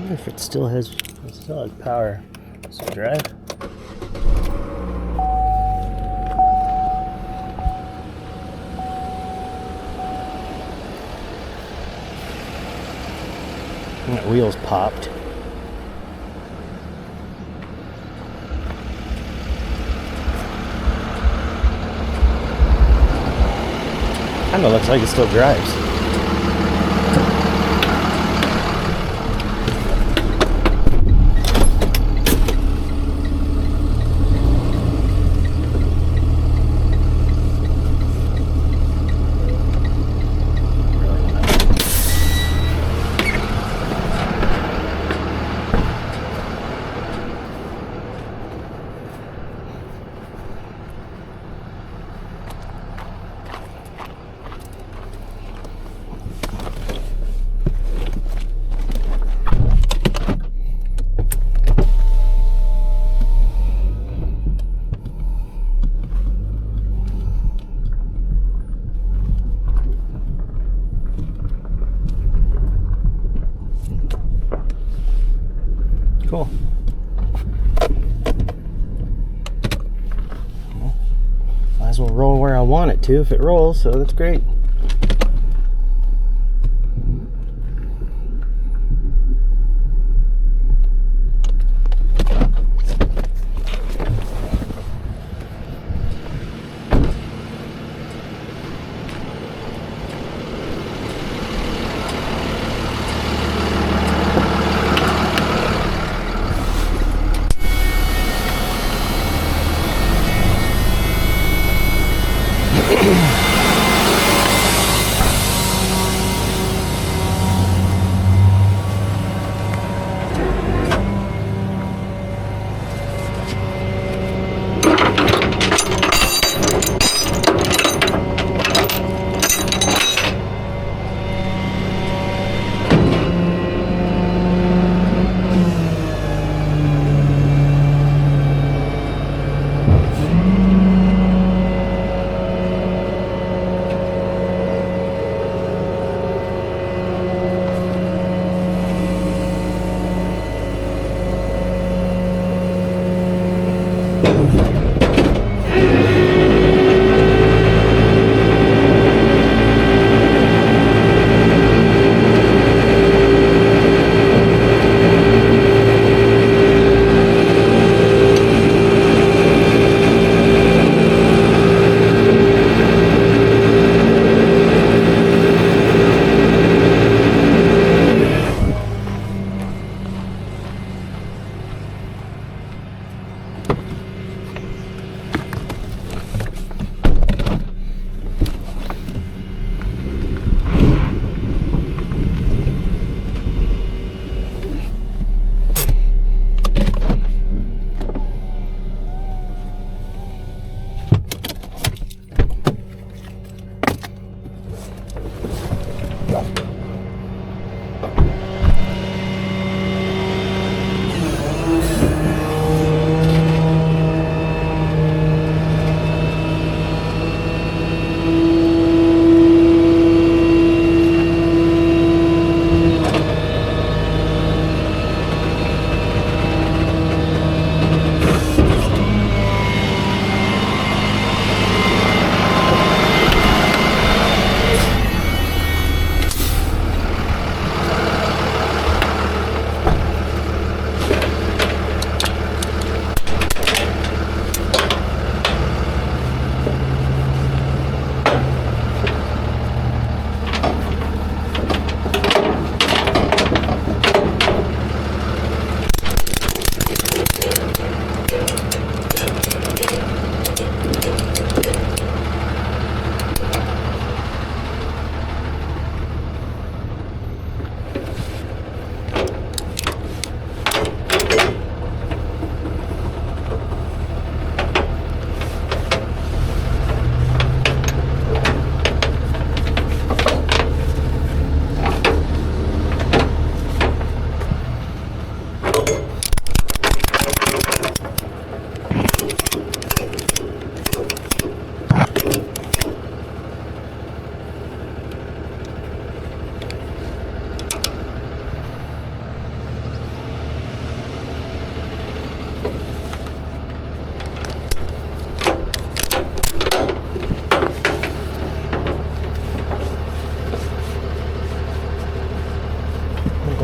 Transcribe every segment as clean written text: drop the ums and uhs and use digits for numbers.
wonder if it still has power. So drive. And that wheel's popped. Kinda looks like it still drives. Cool. Well, might as well roll where I want it to if it rolls, so that's great.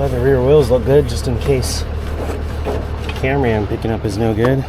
Glad the rear wheels look good, just in case Camry I'm picking up is no good.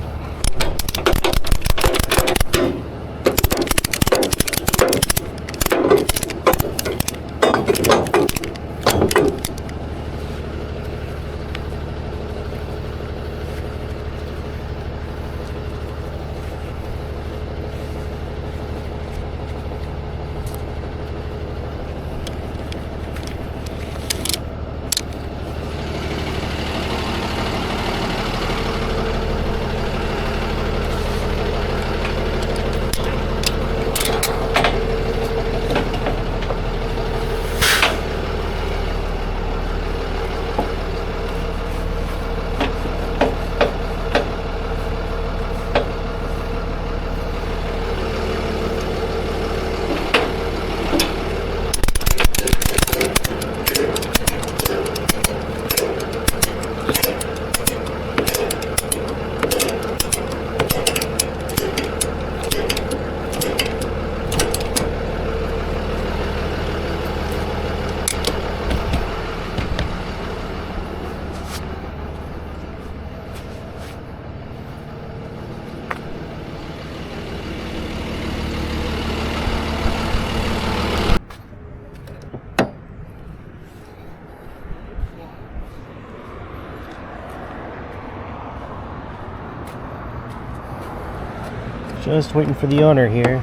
Just waiting for the owner here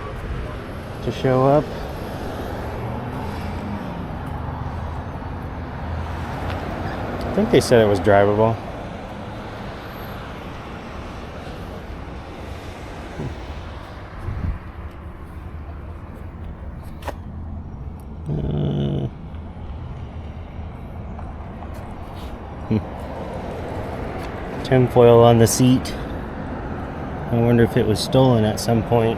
to show up. I think they said it was drivable. Tinfoil on the seat. I wonder if it was stolen at some point.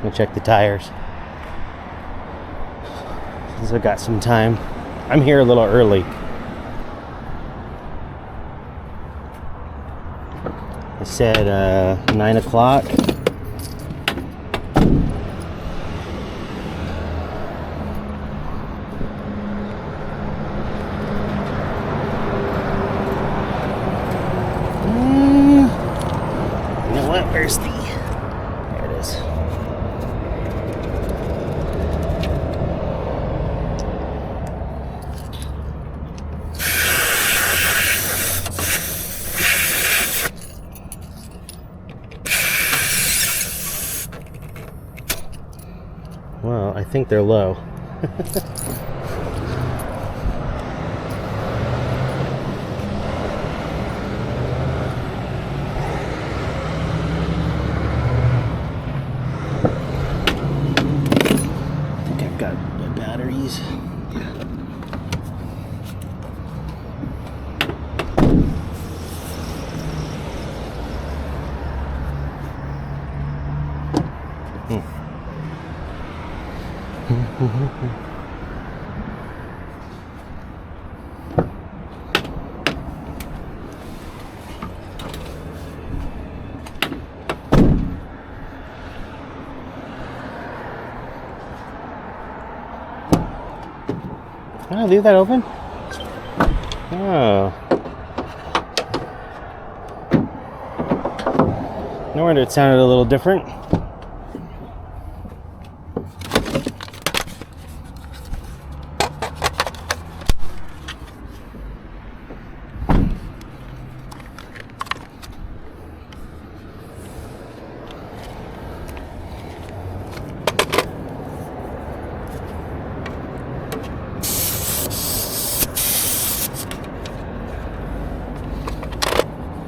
We'll check the tires. Since I've got some time. I'm here a little early. I said 9 o'clock. Where's the... There it is. Well, I think they're low. Oh, leave that open? Oh. No wonder it sounded a little different.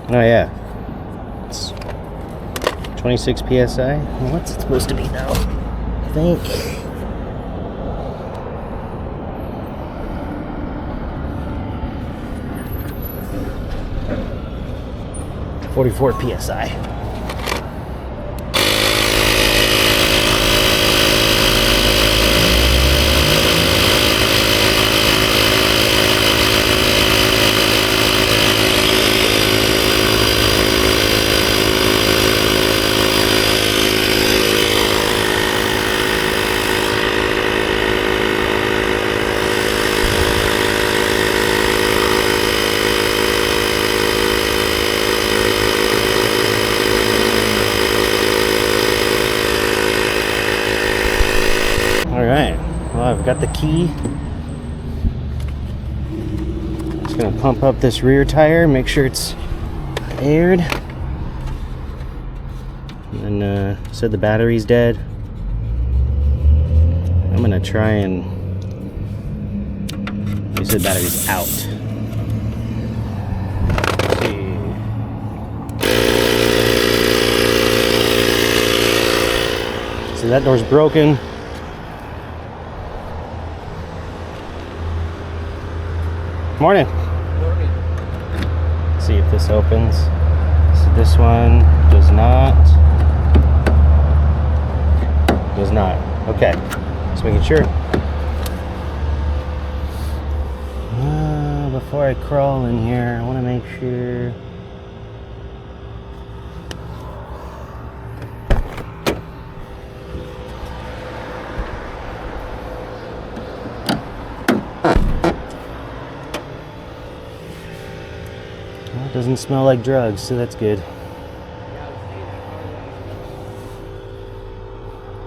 Oh yeah, it's 26 psi. What's it supposed to be now? I think 44 psi. I've got the key. Just gonna pump up this rear tire, make sure it's aired. And then said the battery's dead. I'm gonna try and. You said battery's out. Let's see. So that door's broken. Morning. Morning. Let's see if this opens. So this one does not. Does not. Okay. Just making sure. Before I crawl in here, I want to make sure. Well, it doesn't smell like drugs, so that's good.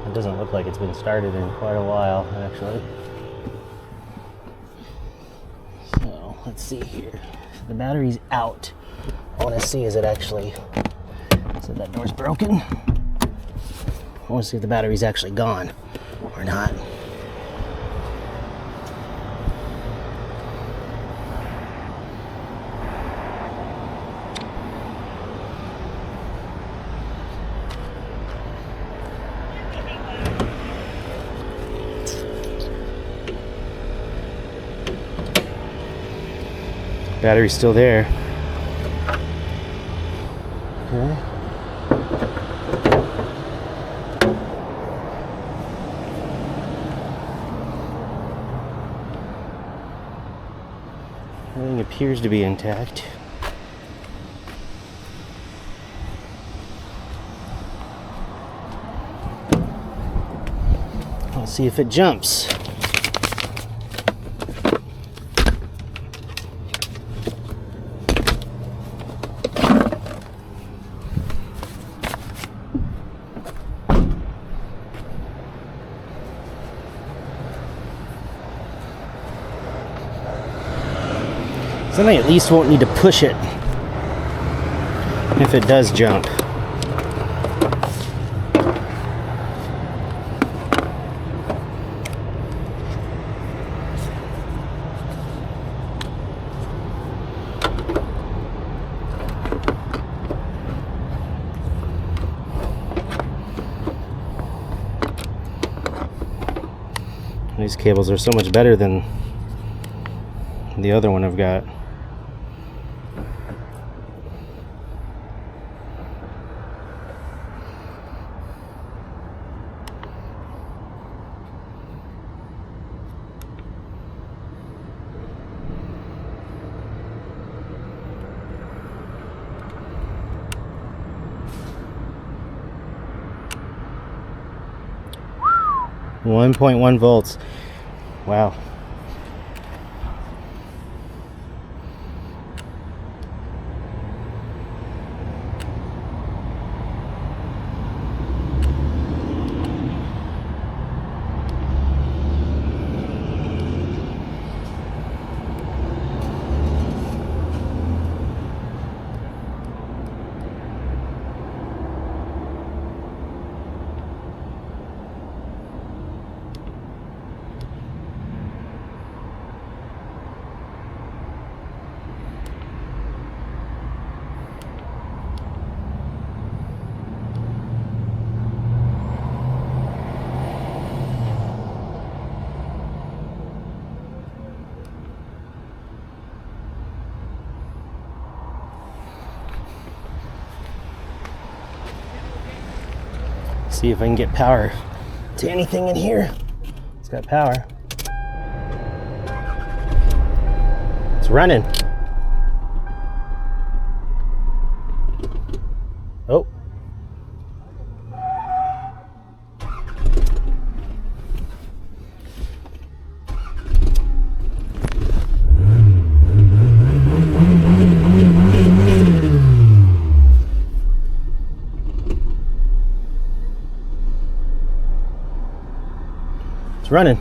It doesn't look like it's been started in quite a while, actually. So, let's see here. The battery's out. I want to see is it actually... So that door's broken. I want to see if the battery's actually gone or not. Battery's still there. Okay. Everything appears to be intact. Let's see if it jumps. Then I at least won't need to push it if it does jump. These cables are so much better than the other one I've got. .1 volts. Wow. See if I can get power to anything in here. It's got power. It's running. Oh. It's running.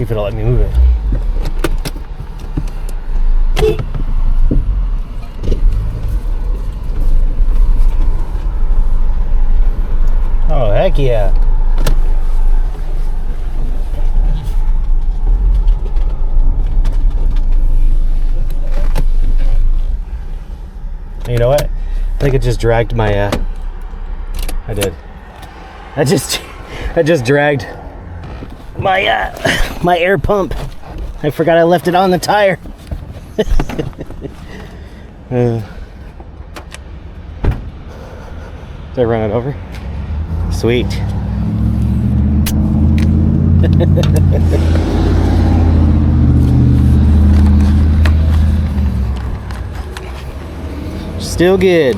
See if it'll let me move it. Oh, heck yeah. You know what? I think it just dragged my, I did. I just dragged my, my air pump. I forgot I left it on the tire. Did I run it over? Sweet. Still good.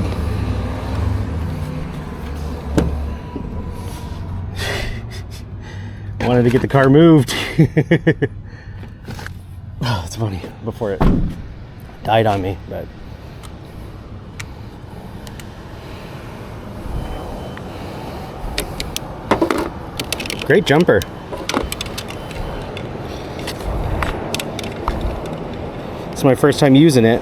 Wanted to get the car moved. Oh, it's funny. Before it died on me, but great jumper. It's my first time using it.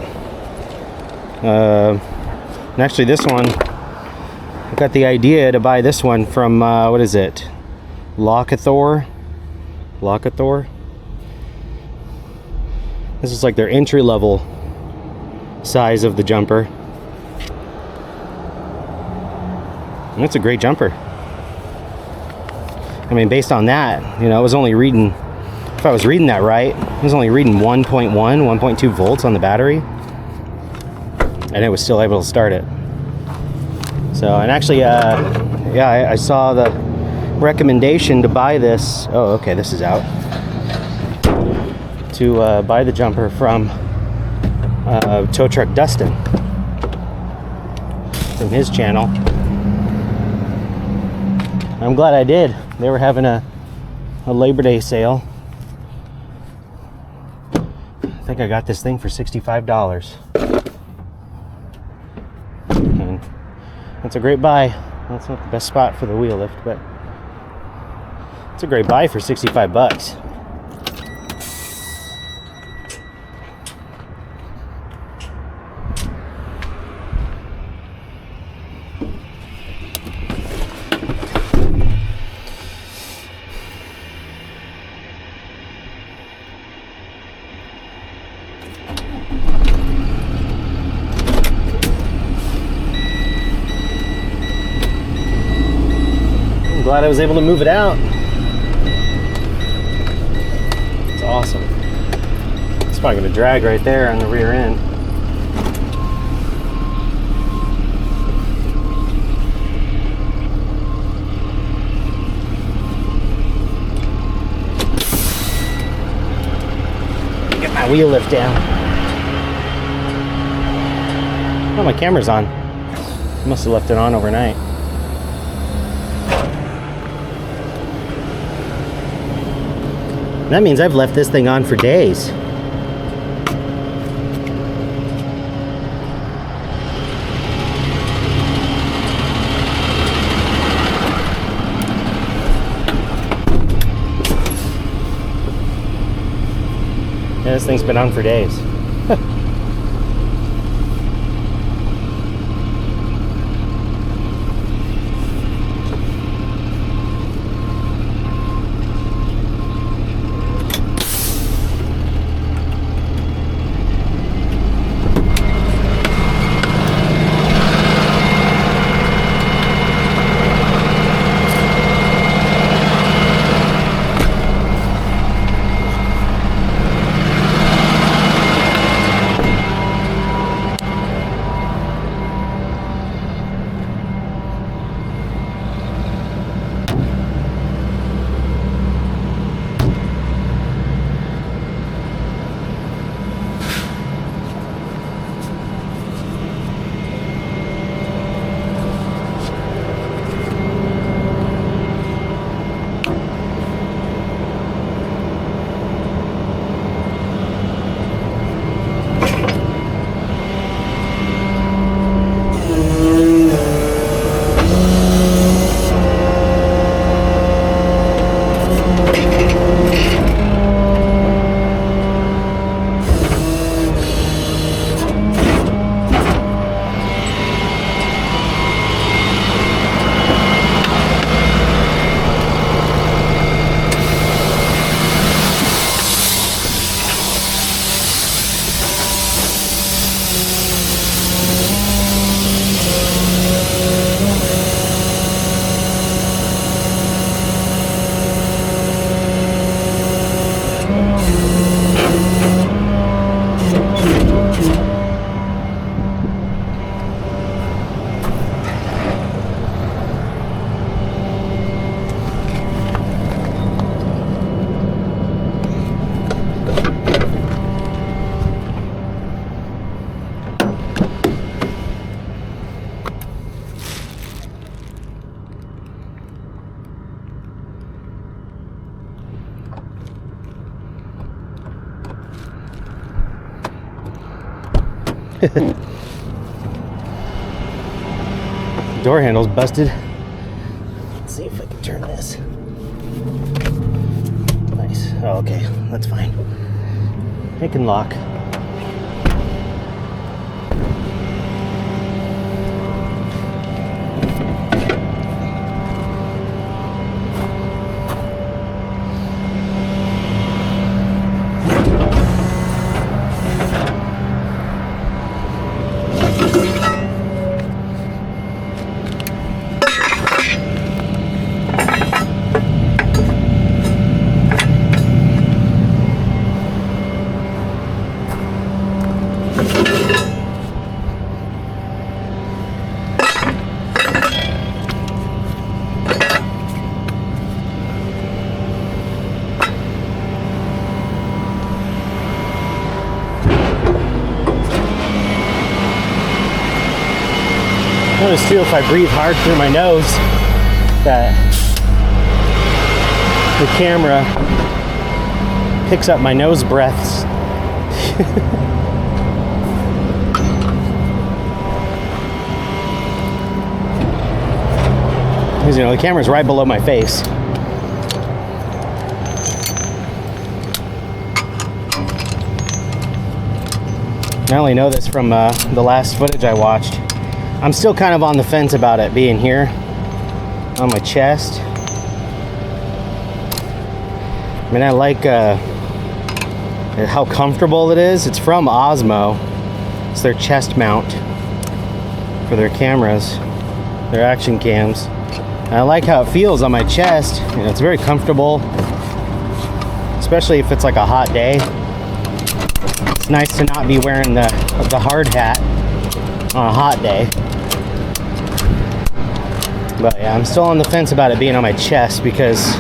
And actually this one, I got the idea to buy this one from, what is it? Locathor. This is like their entry-level size of the jumper. And it's a great jumper. I mean, based on that, you know, I was only reading, if I was reading that right, I was only reading 1.2 volts on the battery. And it was still able to start it. So, and actually, yeah, I saw the recommendation to buy this. Oh, okay, this is out. To buy the jumper from Tow Truck Dustin from his channel. I'm glad I did. They were having a Labor Day sale. I think I got this thing for $65. And that's a great buy. That's not the best spot for the wheel lift, but it's a great buy for 65 bucks. Glad I was able to move it out. It's awesome. It's probably going to drag right there on the rear end. Get my wheel lift down. Oh, my camera's on. Must have left it on overnight. That means I've left this thing on for days. Yeah, this thing's been on for days. Door handle's busted. Let's see if I can turn this. Nice. Oh, okay. That's fine. It can lock. Notice too, if I breathe hard through my nose, that the camera picks up my nose breaths. Because, you know, the camera's right below my face. I only know this from the last footage I watched. I'm still kind of on the fence about it being here on my chest. I mean, I like how comfortable it is. It's from Osmo. It's their chest mount for their cameras, their action cams. And I like how it feels on my chest. You know, it's very comfortable, especially if it's like a hot day. It's nice to not be wearing the hard hat on a hot day. But yeah, I'm still on the fence about it being on my chest because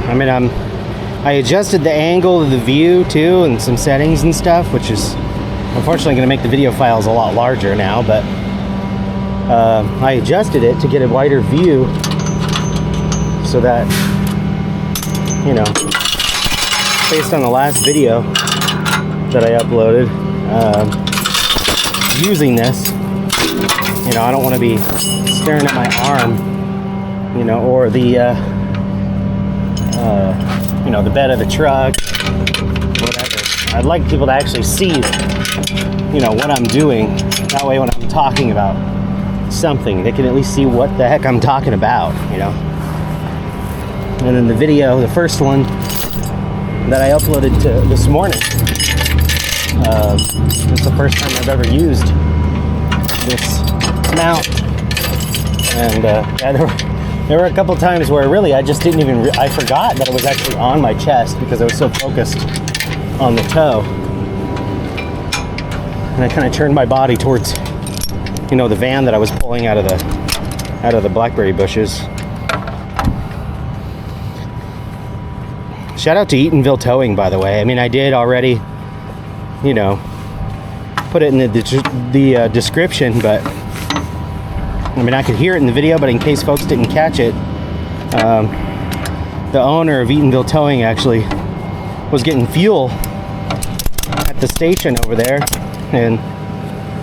I mean, I adjusted the angle of the view too and some settings and stuff, which is unfortunately going to make the video files a lot larger now, but I adjusted it to get a wider view so that, you know, based on the last video that I uploaded, using this, you know, I don't want to be staring at my arm, you know, or the you know, the bed of the truck, whatever. I'd like people to actually see, you know, what I'm doing. That way when I'm talking about something, they can at least see what the heck I'm talking about, you know. And then the video, the first one that I uploaded this morning, it's the first time I've ever used this mount. And yeah, there were a couple times where really I just didn't even, I forgot that it was actually on my chest because I was so focused on the toe. And I kind of turned my body towards, you know, the van that I was pulling out of the blackberry bushes. Shout out to Eatonville Towing, by the way. I mean, I did already, you know, put it in the description, but I mean, I could hear it in the video, but in case folks didn't catch it, the owner of Eatonville Towing actually was getting fuel at the station over there, and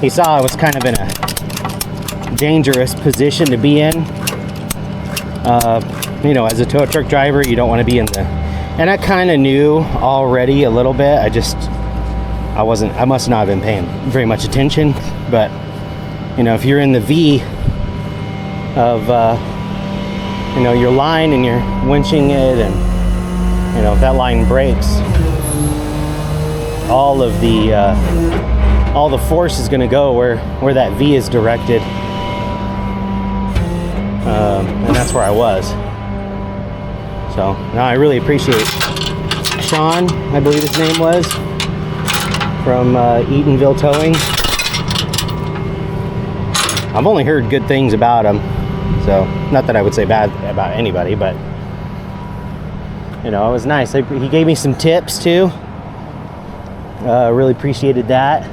he saw I was kind of in a dangerous position to be in. You know, as a tow truck driver, you don't want to be in the, and I kind of knew already a little bit. I must not have been paying very much attention, but you know, if you're in the V of you know, your line and you're winching it, and you know, if that line breaks, all the force is going to go where that V is directed, and that's where I was. So now I really appreciate Sean, I believe his name was, from Eatonville Towing. I've only heard good things about him, so not that I would say bad about anybody, but you know, it was nice. He gave me some tips too. Really appreciated that.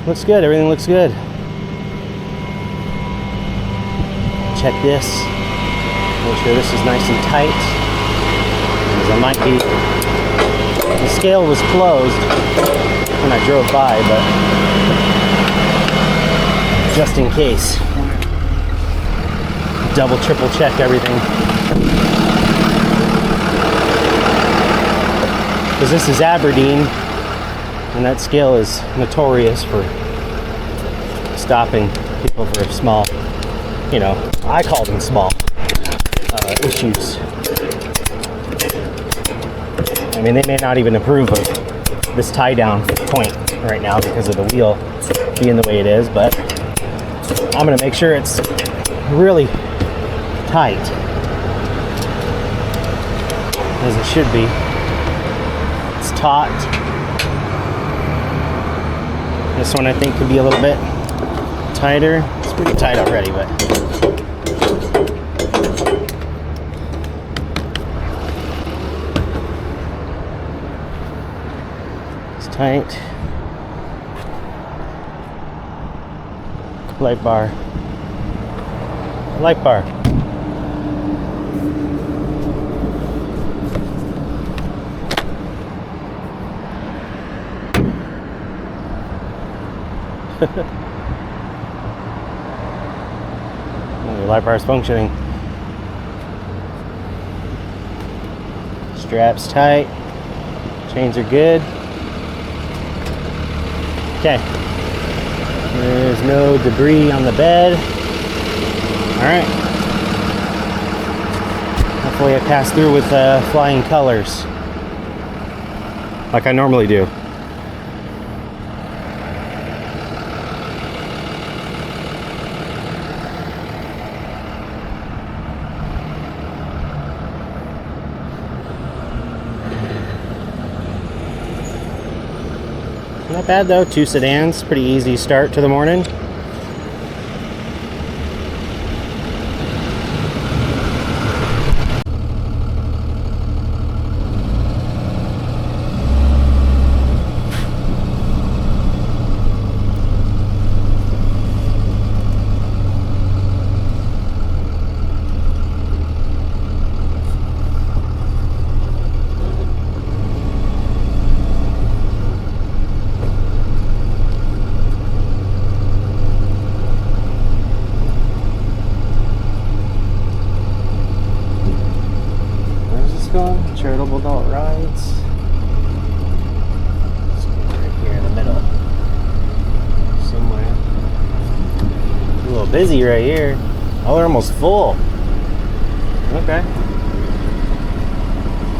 Looks good. Everything looks good. Check this. Make sure this is nice and tight. Because I might be... The scale was closed when I drove by, but just in case. Double, triple check everything. Because this is Aberdeen, and that scale is notorious for stopping people for small, you know, I call them small issues. I mean, they may not even approve of this tie down point right now because of the wheel being the way it is, but I'm going to make sure it's really tight, as it should be. It's taut. This one I think could be a little bit tighter. It's pretty tight already, but it's tight. Light bar. Light bar. The light bar is functioning. Straps tight. Chains are good. Okay. There's no debris on the bed. Alright. Hopefully I pass through with flying colors. Like I normally do. Not bad though, 2 sedans, pretty easy start to the morning. Charitable adult rides. It's right here in the middle. Somewhere. A little busy right here. Oh, they're almost full. Okay.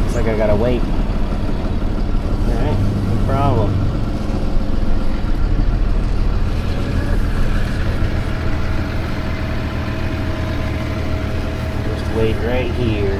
Looks like I gotta wait. Alright, no problem. Just wait right here.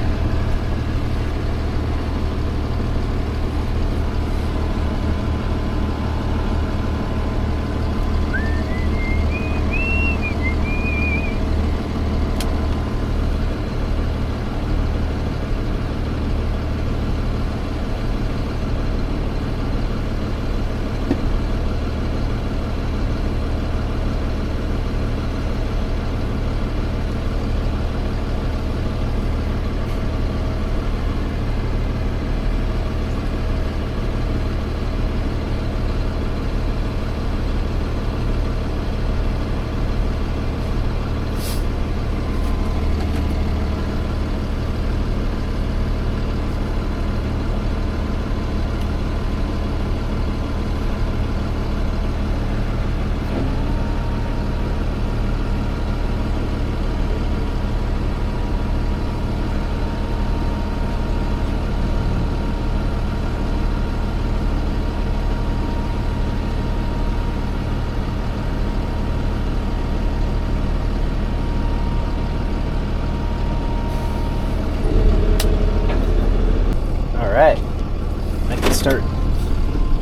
Start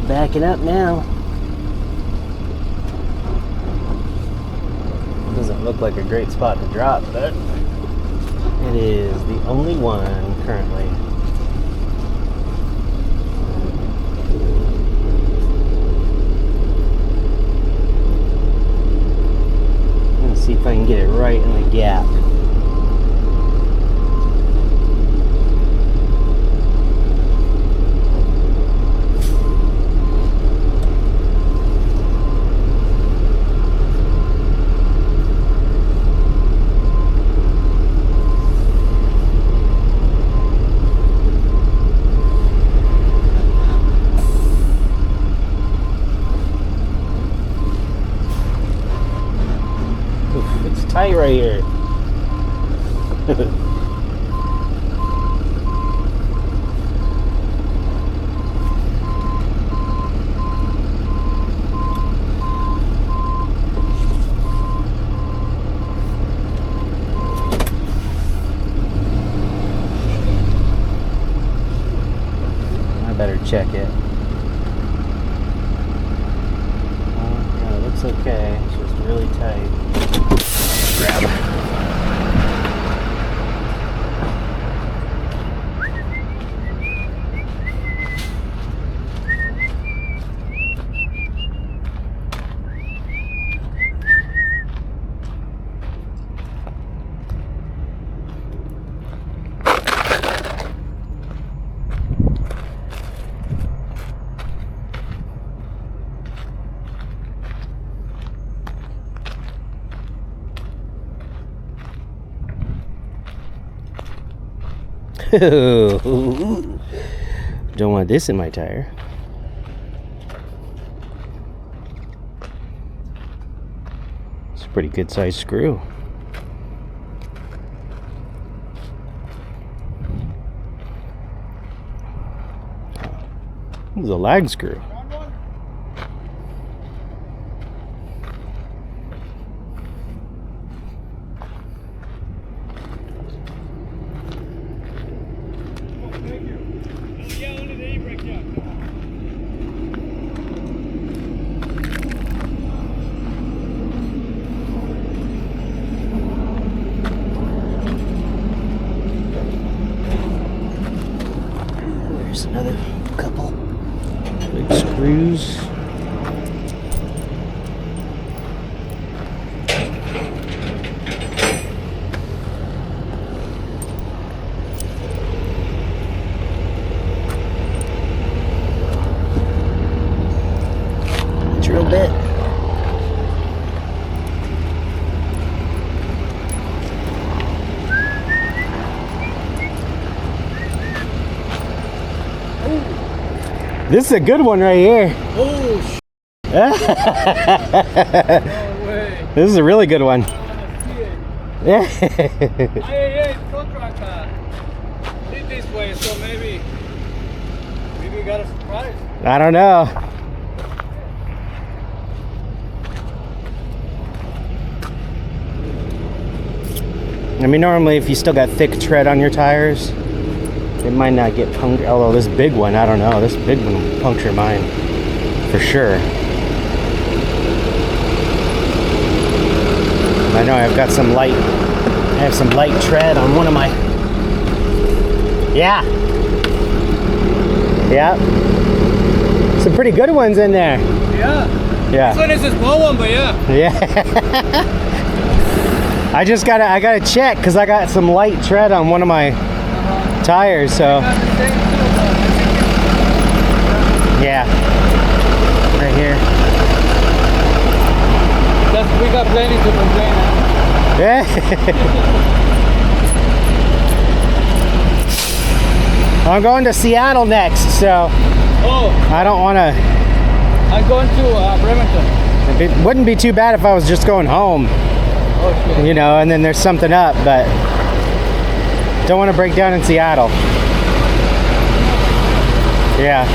backing up now. Doesn't look like a great spot to drop, but it is the only one currently. get it right in the gap. Tight right here. I better check it. Yeah, it looks okay. It's just really tight. Grab. Don't want this in my tire. It's a pretty good sized screw. This is a lag screw. There's another couple big screws. Drill bit. This is a good one right here. Oh, No way. This is a really good one. Yeah. IAA contract did this way, so maybe we got a surprise. I don't know. I mean, normally if you still got thick tread on your tires, it might not get punctured. Although this big one, I don't know. This big one will puncture mine for sure. I know I've got some light. I have some light tread on one of my. Yeah. Yeah. Some pretty good ones in there. Yeah. Yeah. This one is a small one, but yeah. Yeah. I gotta check because I got some light tread on one of my tires, so yeah, right here. We got plenty to complain. Yeah. I'm going to Seattle next, so I don't want to. I'm going to Bremerton. It wouldn't be too bad if I was just going home, you know, and then there's something up, but don't want to break down in Seattle. Yeah.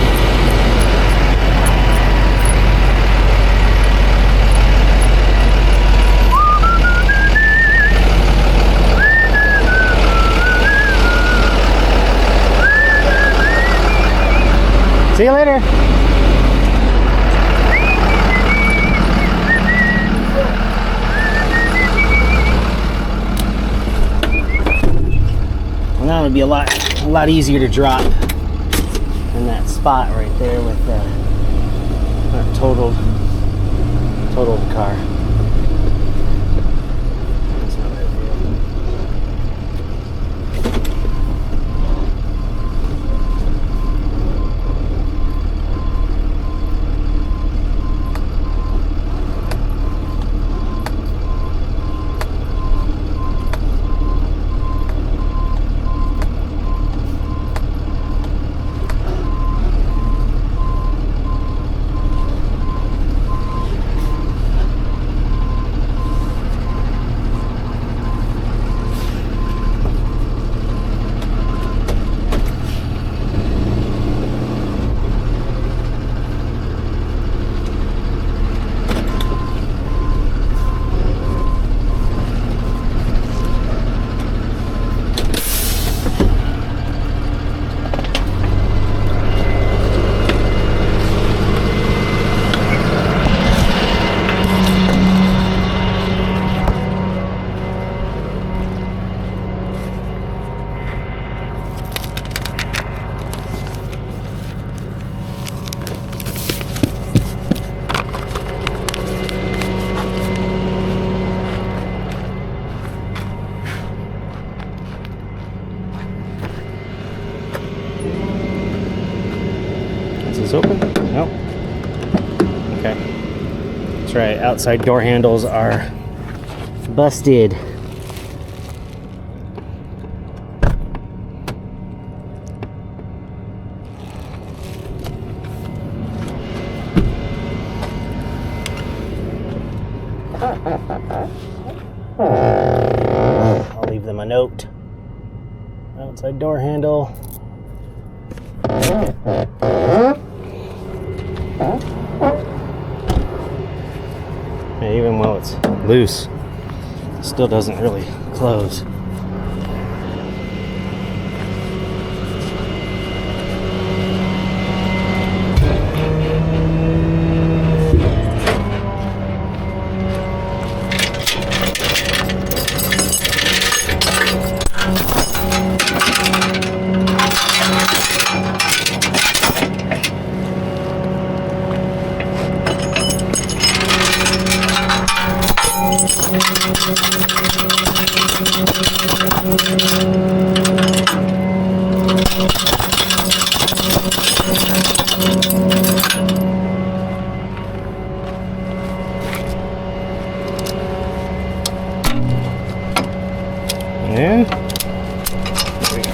See you later. Well, now it would be a lot easier to drop in that spot right there with totaled car. Okay. That's right. Outside door handles are busted. I'll leave them a note. Outside door handle. Yeah, even while it's loose, it still doesn't really close. Yeah. There we go.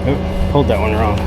Oh, pulled that one wrong.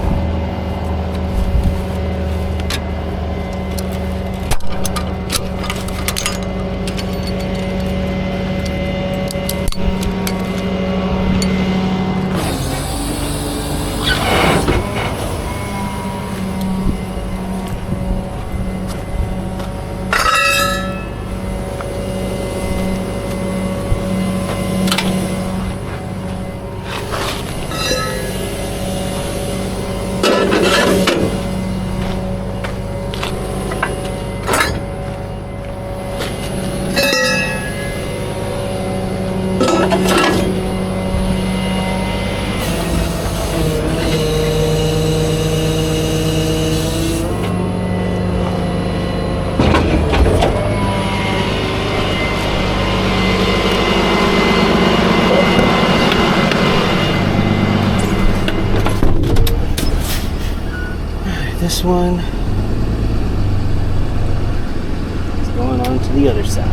This one is going on to the other side.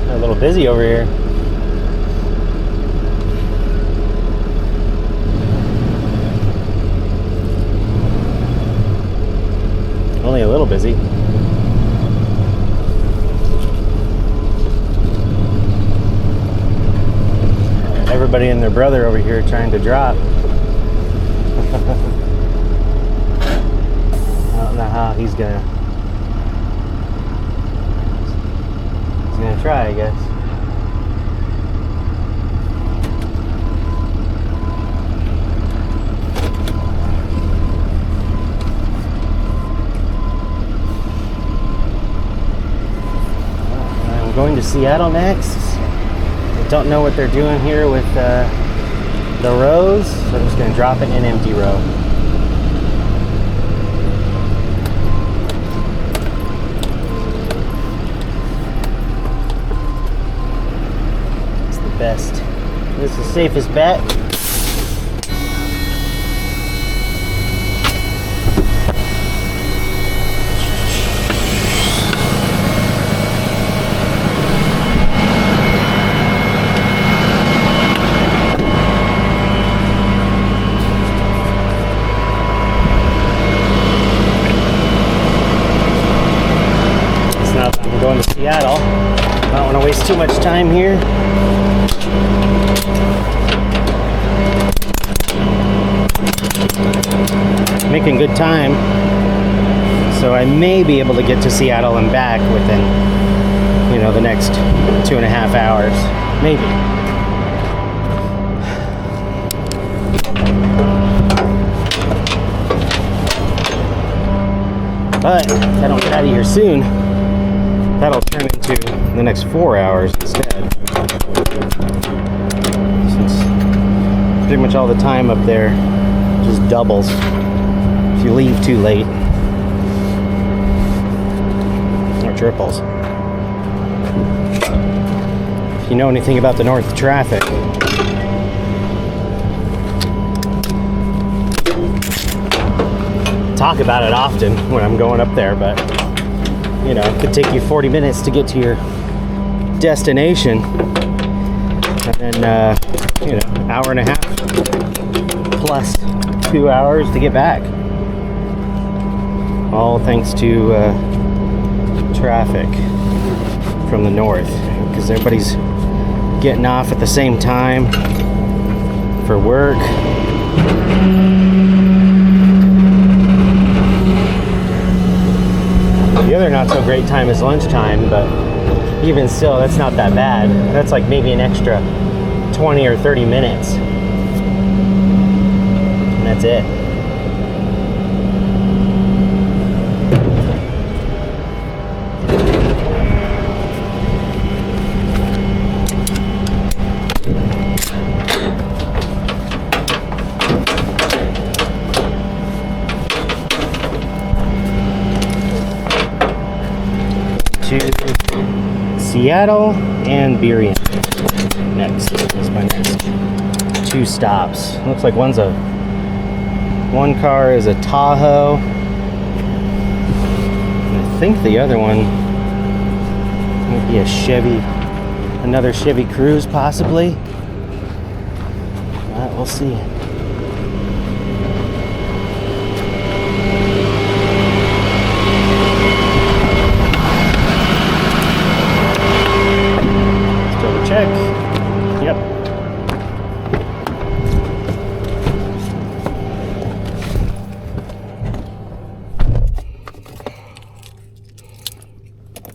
A little busy over here. Only a little busy. Everybody and their brother over here trying to drop. I don't know how he's gonna try, I guess. Going to Seattle next. I don't know what they're doing here with the rows, so I'm just going to drop it in an empty row. It's the best. This is the safest bet. Going to Seattle. I don't want to waste too much time here. Making good time, so I may be able to get to Seattle and back within, the next 2.5 hours, maybe. But if I don't get out of here soon, that'll turn into the next 4 hours instead. Since pretty much all the time up there just doubles if you leave too late. Or triples. If you know anything about the north traffic, talk about it often when I'm going up there, but you know, it could take you 40 minutes to get to your destination, and then you know, hour and a half plus 2 hours to get back, all thanks to traffic from the north, because everybody's getting off at the same time for work. The other not so great time is lunchtime, but even still, that's not that bad. That's like maybe an extra 20 or 30 minutes. And that's it. To Seattle and Berrien next. That's my next 2 stops. Looks like one car is a Tahoe. And I think the other one might be a Chevy, another Chevy Cruze possibly. But we'll see. Check. Yep.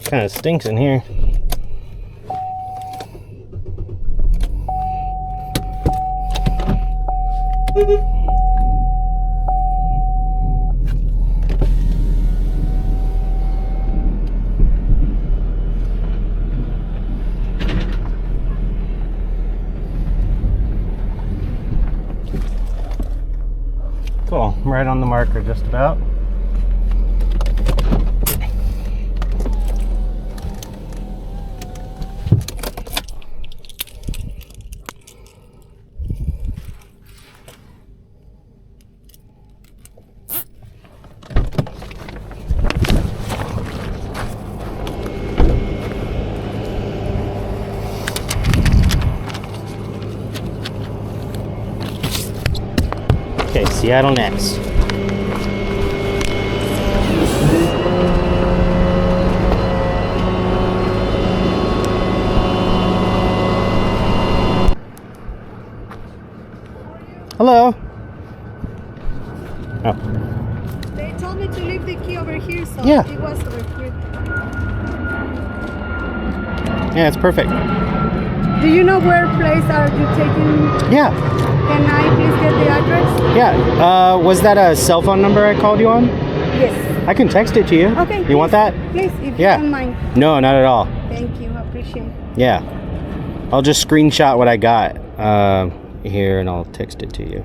Kind of stinks in here. Cool, I'm right on the marker just about. Okay, Seattle next. Hello. Oh. They told me to leave the key over here, so Yeah. it was over here. Yeah, it's perfect. Do you know where place are you taking? Yeah. Can I please get the address? Yeah. Was that a cell phone number I called you on? Yes. I can text it to you. Okay. You want that? Please, if Yeah. you don't mind. No, not at all. Thank you. I appreciate it. Yeah. I'll just screenshot what I got here and I'll text it to you.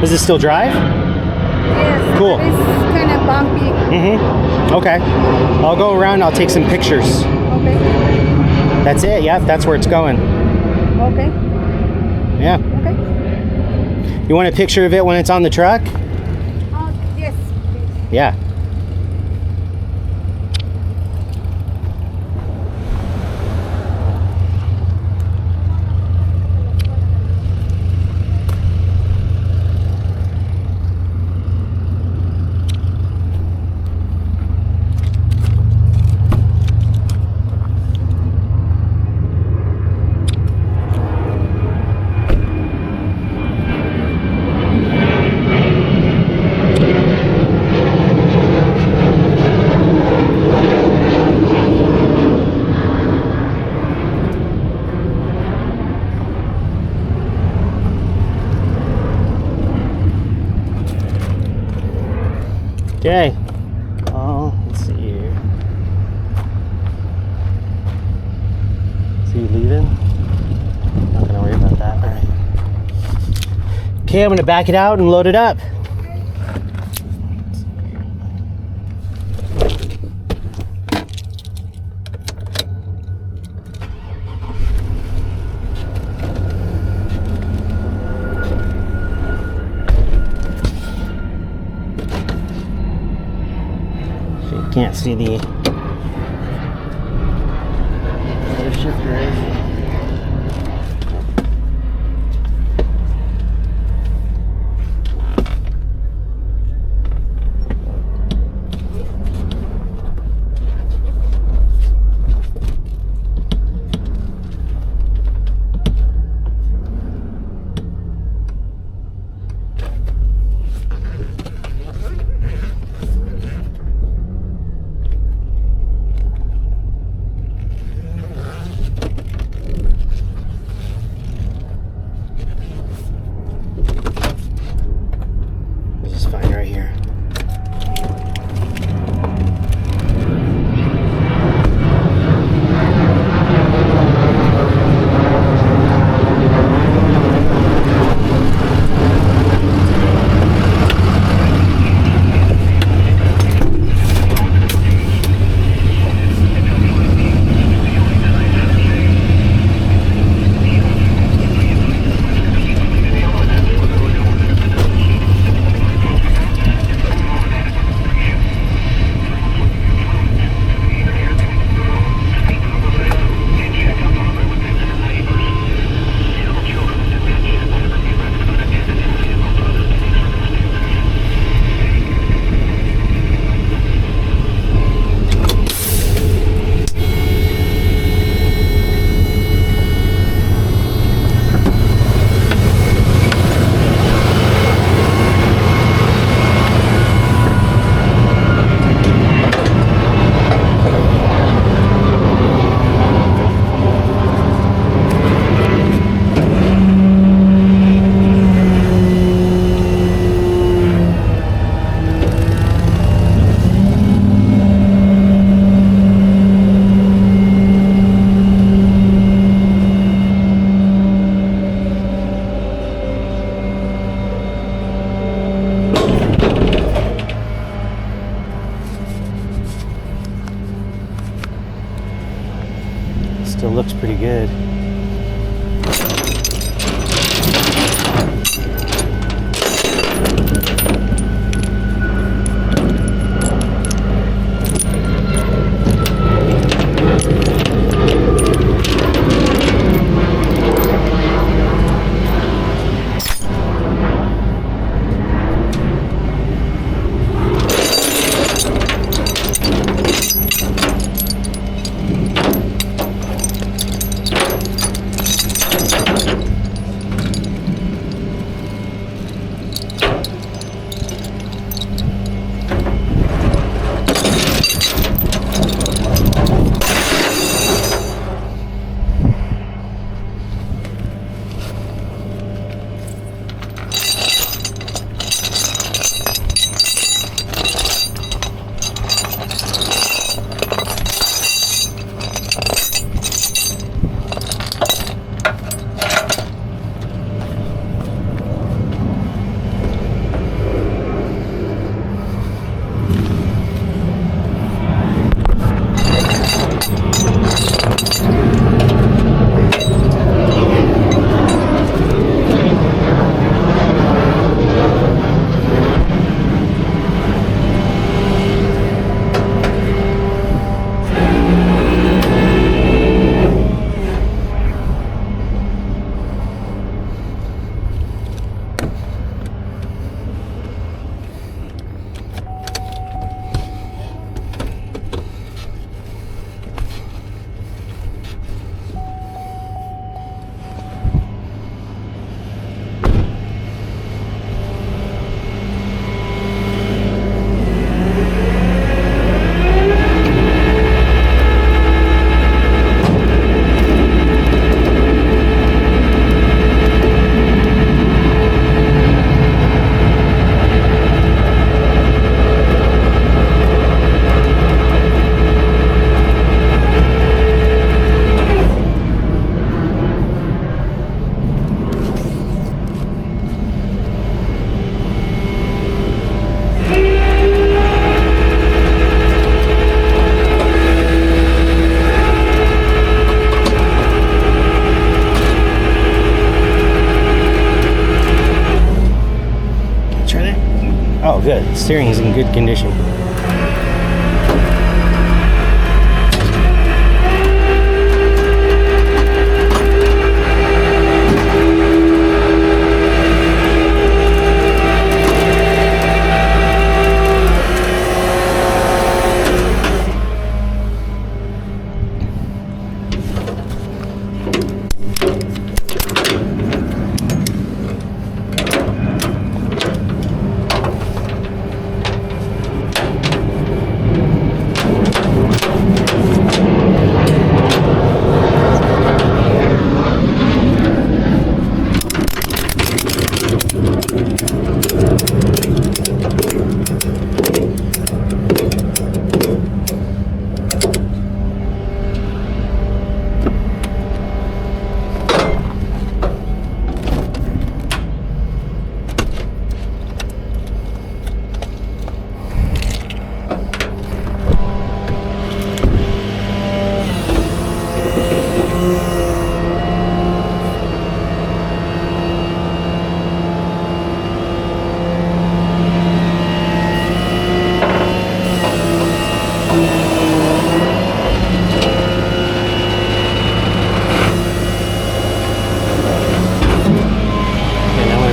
Does this still drive? Yes. Cool. It's kind of bumpy. Mm-hmm. Okay. I'll go around. I'll take some pictures. Okay. That's it. Yeah, that's where it's going. Okay. Yeah. Okay. You want a picture of it when it's on the truck? Yes, please. Yeah. Okay. Oh, let's see here. Is he leaving? Not gonna worry about that. All right. Okay, I'm gonna back it out and load it up. Can't see the other shifter is. Still looks pretty good. good. The steering is in good condition.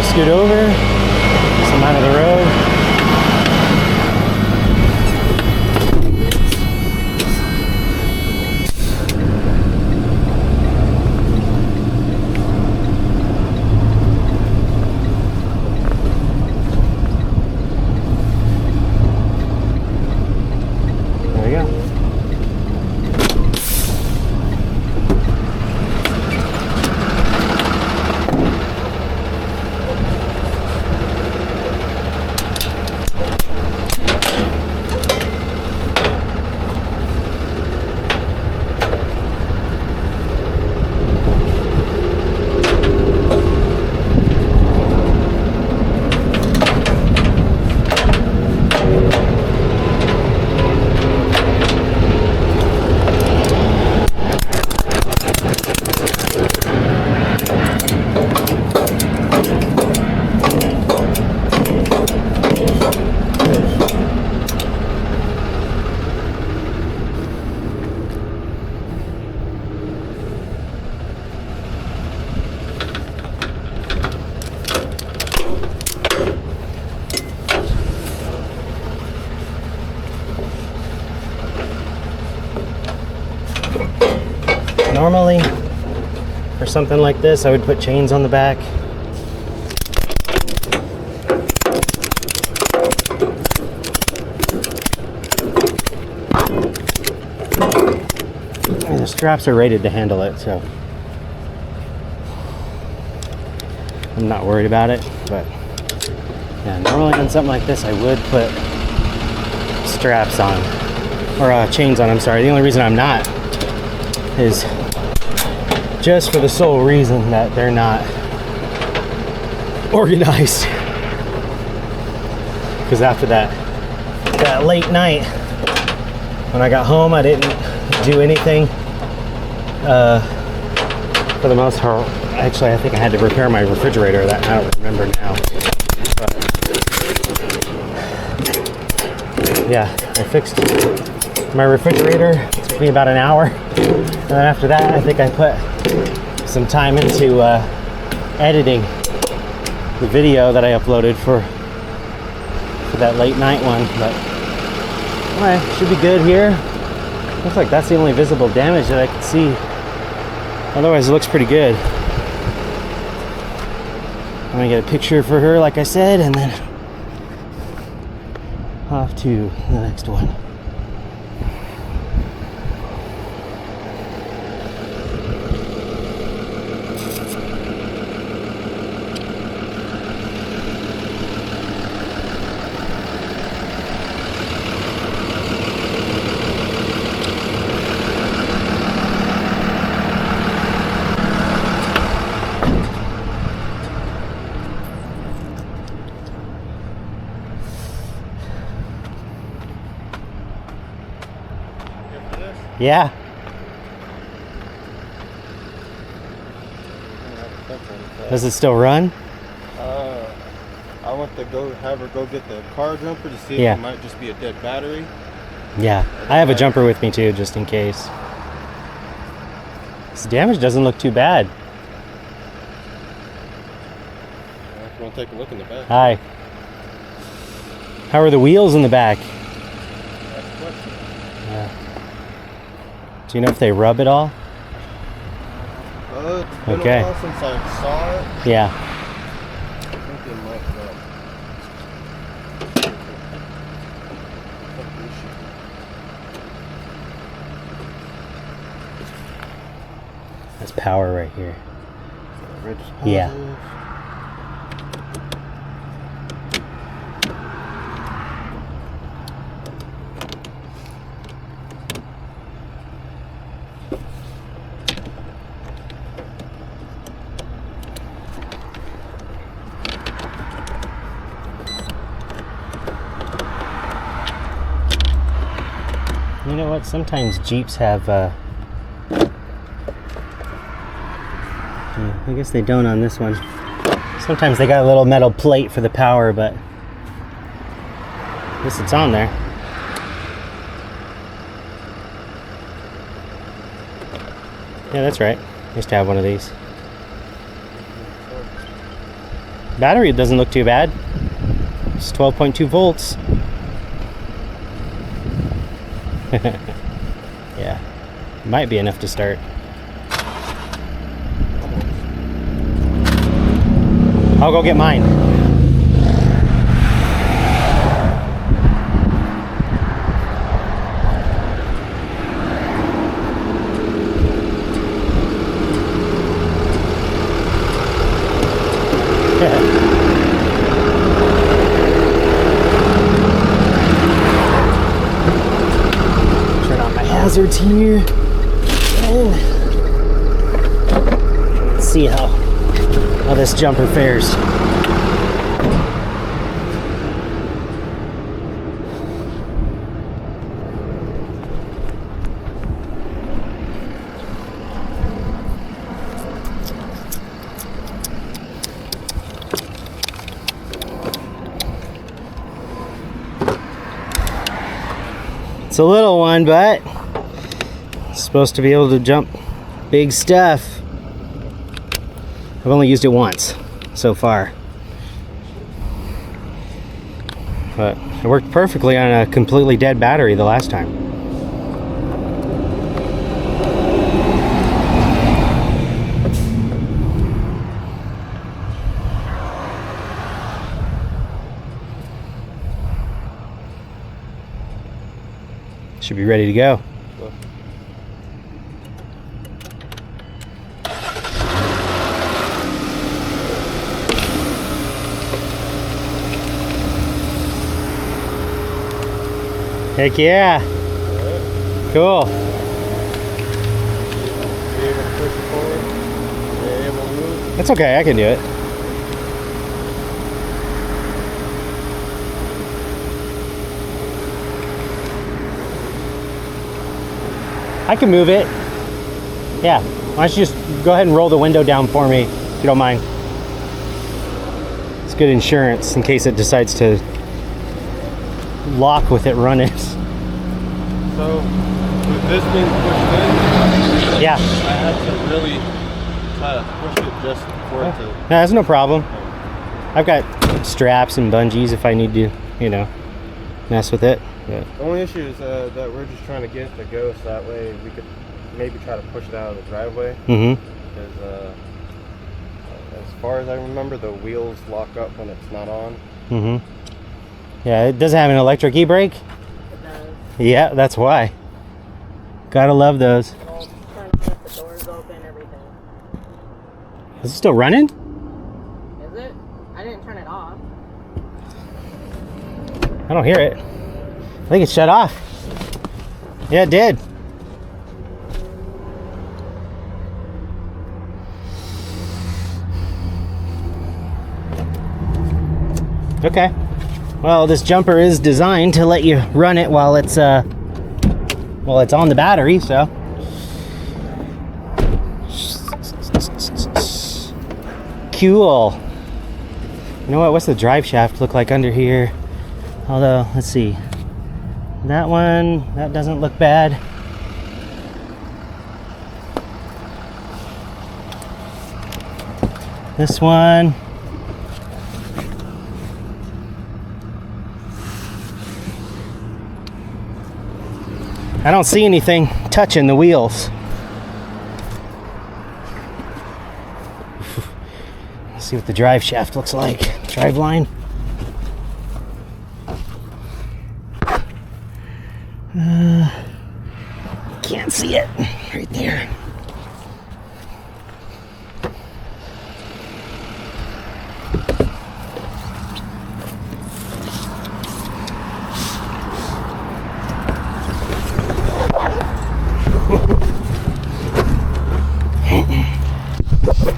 Scoot over, some out of the road. There we go. Normally, for something like this, I would put chains on the back. I mean, the straps are rated to handle it, so I'm not worried about it. But yeah, normally on something like this, I would put straps on, or chains on, I'm sorry. The only reason I'm not is just for the sole reason that they're not organized. Because after that late night, when I got home, I didn't do anything. For the most part, actually, I think I had to repair my refrigerator. That I don't remember now. But yeah, I fixed my refrigerator. It took me about an hour. And then after that, I think I put some time into editing the video that I uploaded for that late night one. But alright, should be good here. Looks like that's the only visible damage that I can see. Otherwise, it looks pretty good. I'm gonna get a picture for her, like I said, and then off to the next one. Yeah. That's Does it still run? I want to have her go get the car jumper to see if Yeah. it might just be a dead battery. Yeah, I have a jumper with me too, just in case. This damage doesn't look too bad. If you want to take a look in the back. Hi. How are the wheels in the back? That's the question. Yeah. Do you know if they rub at all? It's been Okay. a while since I saw it. Yeah. I think they might rub. That's power right here. Ridge Yeah. hoses. You know what? Sometimes Jeeps have, I guess they don't on this one. Sometimes they got a little metal plate for the power, but at least it's on there. Yeah, that's right. I used to have one of these. Battery doesn't look too bad. It's 12.2 volts. Yeah, might be enough to start. I'll go get mine. Turn on my hazards here. And let's see how this jumper fares. It's a little one, but it's supposed to be able to jump big stuff. I've only used it once so far, but it worked perfectly on a completely dead battery the last time. Should be ready to go. Heck yeah. Cool. Be able to push it forward. Be able to move. That's okay, I can do it. I can move it. Yeah. Why don't you just go ahead and roll the window down for me, if you don't mind. It's good insurance in case it decides to lock with it running. So, with this being pushed in, Yeah. I had to really try to push it just for it to. No, that's no problem. I've got straps and bungees if I need to, you know, mess with it. But The only issue is that we're just trying to get it to go so that way we could maybe try to push it out of the driveway. mm-hmm. Because as far as I remember, the wheels lock up when it's not on. Mm-hmm. Yeah, it doesn't have an electric e-brake. It does. Yeah, that's why. Gotta love those. Well, trying to get the doors open, everything. Is it still running? Is it? I didn't turn it off. I don't hear it. I think it shut off. Yeah, it did. Okay. Well, this jumper is designed to let you run it while it's on the battery, so. Cool. You know what? What's the drive shaft look like under here? Although, let's see. That one, that doesn't look bad. This one. I don't see anything touching the wheels. Let's see what the drive shaft looks like. Drive line. Can't see it right there.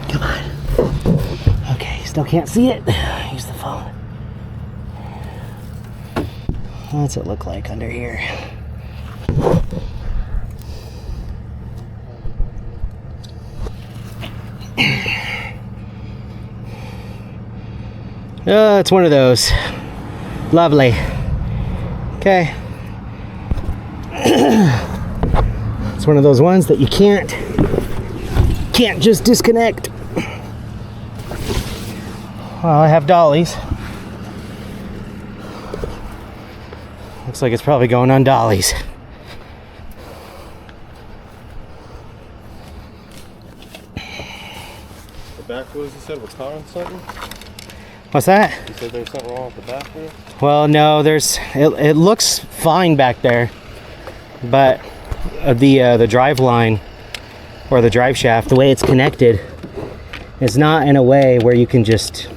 Come on. Okay, still can't see it. Use the phone. What's it look like under here? Oh, it's one of those. Lovely. Okay. It's one of those ones that you can't just disconnect. Well, I have dollies. Looks like it's probably going on dollies. The back wheels, you said, were caught something? What's that? You said there's something wrong with the back wheel? Well, no, it looks fine back there, but the drive line or the drive shaft, the way it's connected, is not in a way where you can just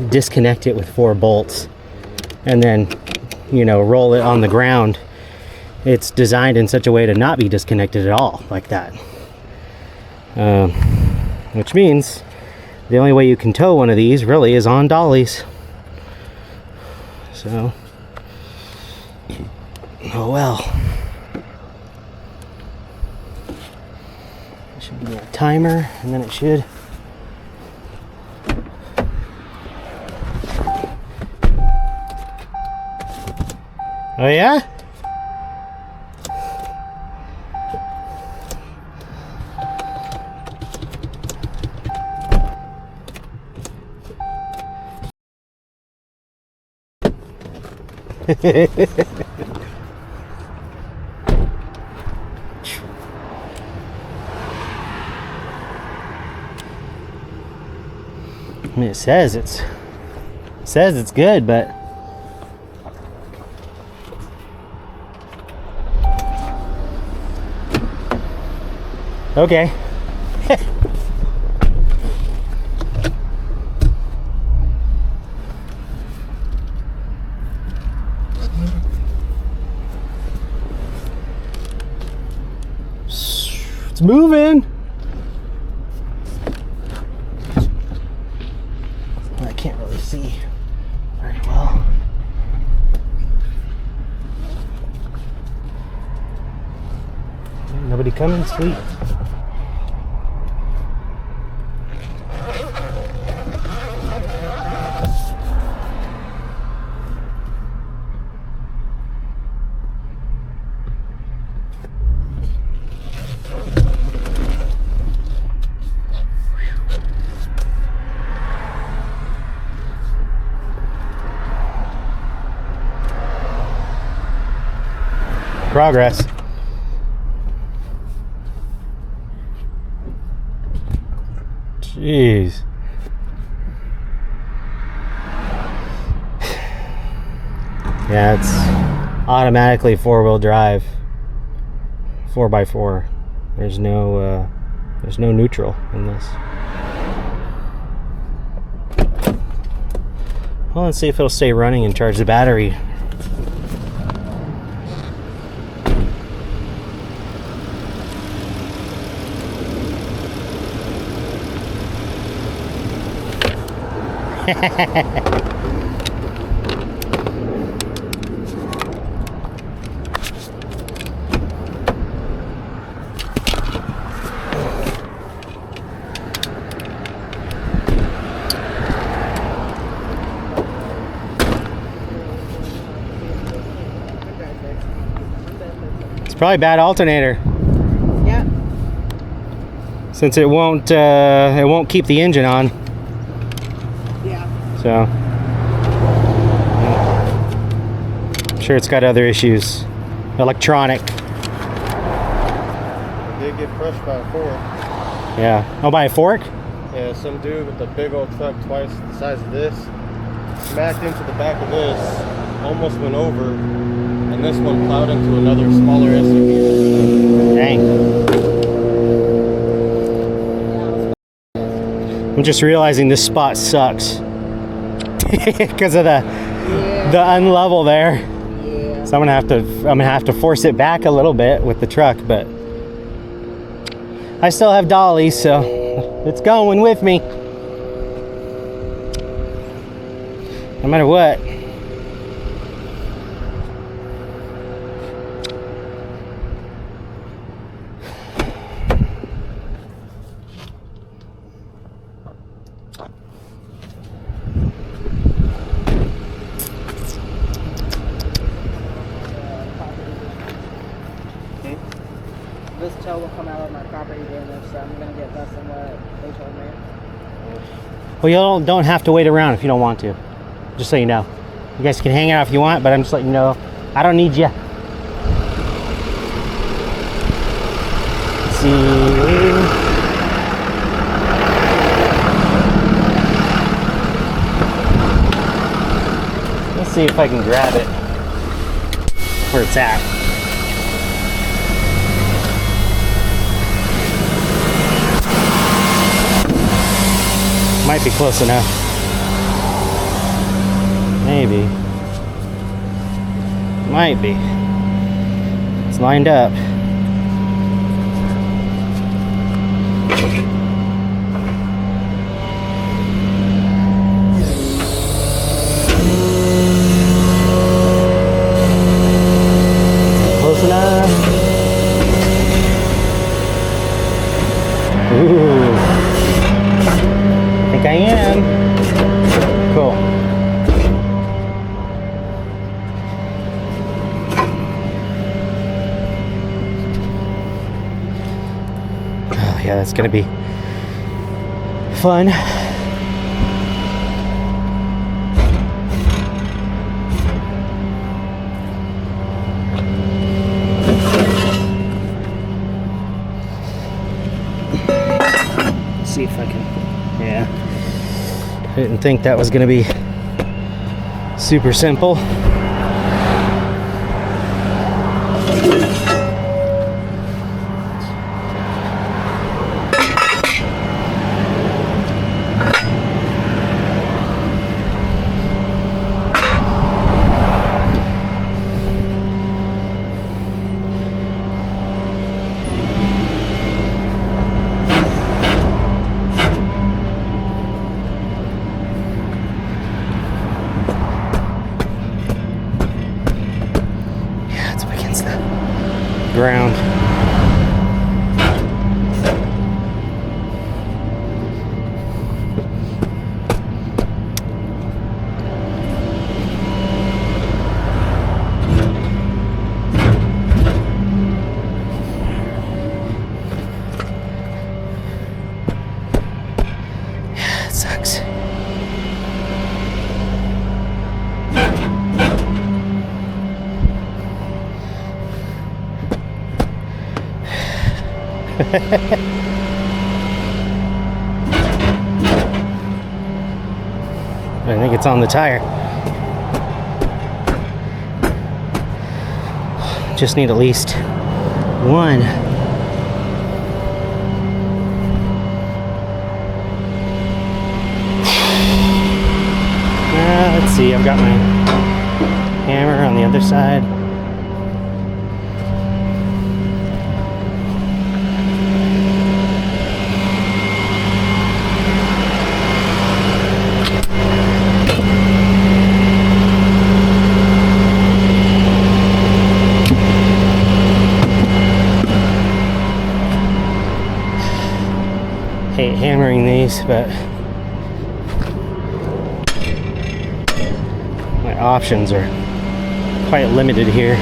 disconnect it with 4 bolts and then, you know, roll it on the ground. It's designed in such a way to not be disconnected at all like that, which means the only way you can tow one of these really is on dollies. So, oh well. There should be a timer, and then it should. Oh yeah? I mean, it says it's good, but okay. It's moving. I can't really see very well. Nobody coming? Sweet. Progress. Jeez. Yeah, it's automatically 4-wheel drive. 4x4. There's no neutral in this. Well, let's see if it'll stay running and charge the battery. probably bad alternator. Yeah. Since it won't keep the engine on. Yeah. So I'm sure it's got other issues. Electronic. It did get crushed by a fork. Yeah. Oh, by a fork? Yeah, some dude with a big old truck twice the size of this smacked into the back of this, almost went over, and this one plowed into another smaller SUV. Dang. I'm just realizing this spot sucks because of the unlevel there. Yeah. So I'm gonna have to force it back a little bit with the truck, but I still have dollies, so it's going with me. No matter what. This tow will come out of my property damage, so I'm gonna get less than what they told me. Well, you don't have to wait around if you don't want to. Just so you know. You guys can hang out if you want, but I'm just letting you know. I don't need you. Let's see. Let's see if I can grab it where it's at. Might be close enough. Maybe. Might be. It's lined up. Close enough. Ooh. I think I am. Cool. Oh, yeah, that's gonna be fun. Let's see if I can. Yeah. I didn't think that was gonna be super simple. Ground. Yeah, it sucks. I think it's on the tire. Just need at least one. Let's see, I've got my hammer on the other side. Hate hammering these, but my options are quite limited here.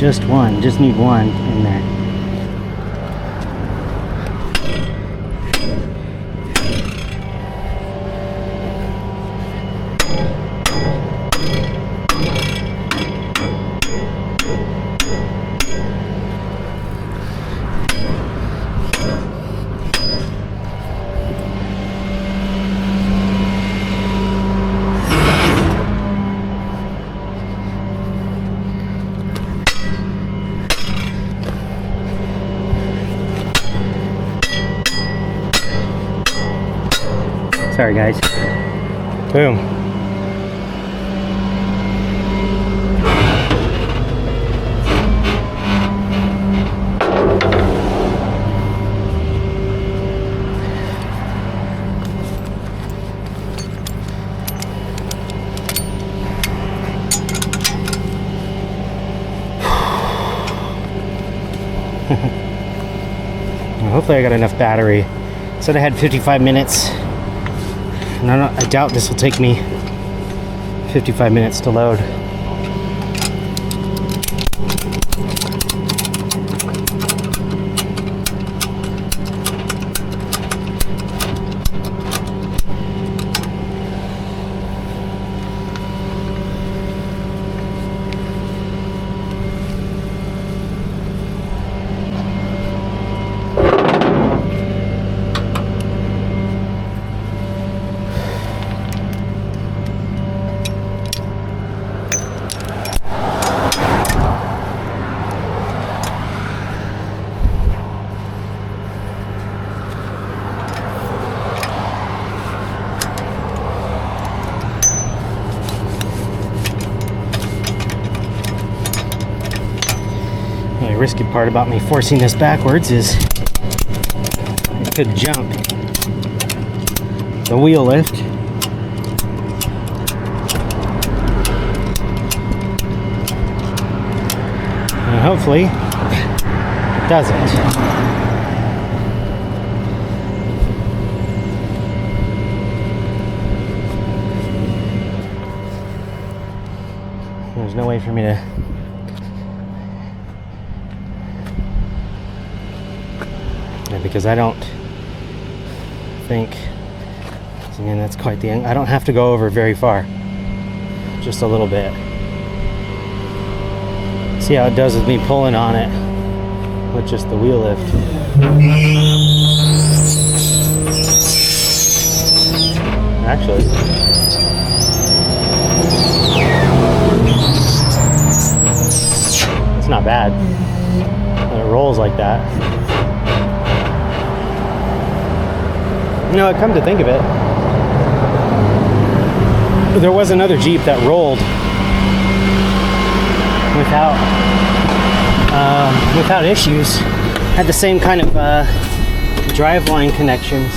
Just one. Just need one in there. Sorry guys. Boom. Hopefully I got enough battery. Said I had 55 minutes. And I doubt this will take me 55 minutes to load. The risky part about me forcing this backwards is it could jump the wheel lift. And hopefully it doesn't. There's no way for me to because I don't think, again, that's quite the end. I don't have to go over very far, just a little bit. See how it does with me pulling on it with just the wheel lift. Actually, it's not bad when it rolls like that. You know, come to think of it, there was another Jeep that rolled without issues. Had the same kind of driveline connections.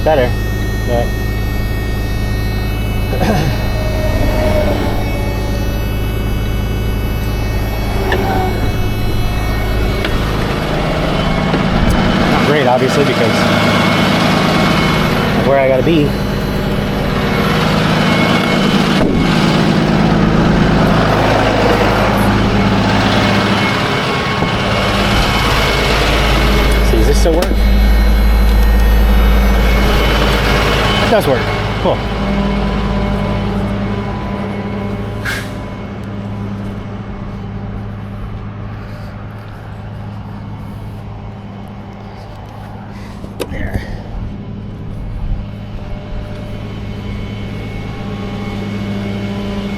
Better, but not great, obviously, because of where I gotta be. See, does this still work? Does work. Cool. There.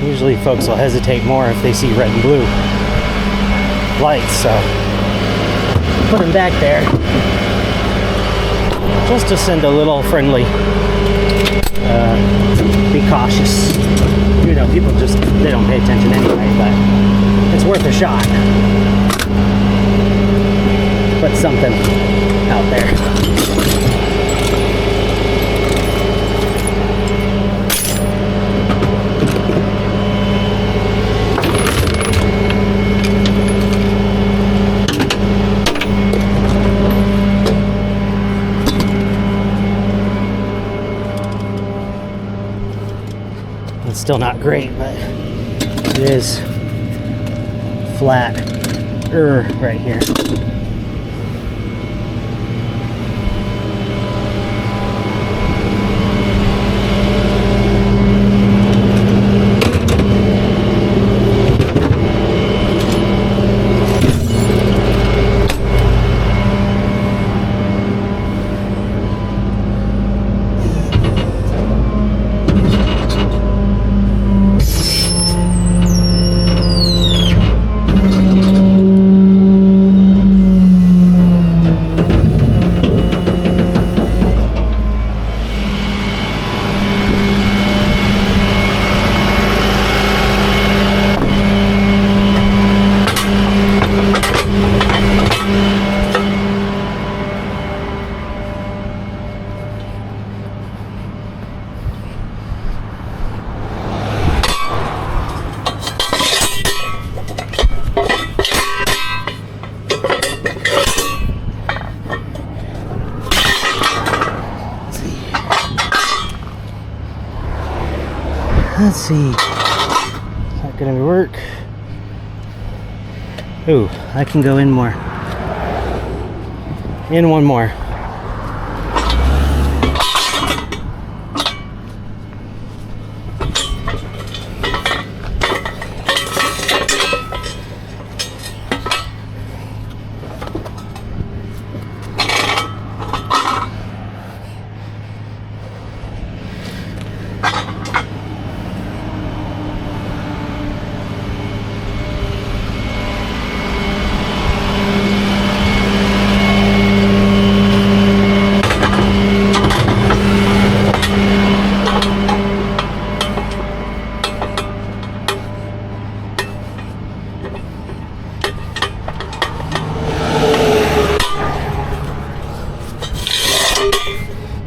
Usually folks will hesitate more if they see red and blue lights, so put them back there just to send a little friendly be cautious. You know, people just, they don't pay attention anyway, but it's worth a shot. something out there. It's still not great, but it is flat right here. Let's see. Is that gonna work? Ooh, I can go in more. In one more.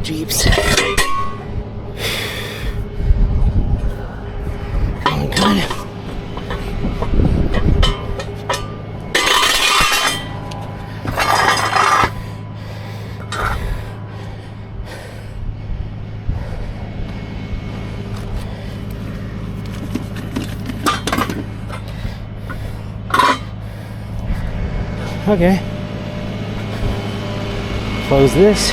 Jeeps. Going good. Okay. Close this.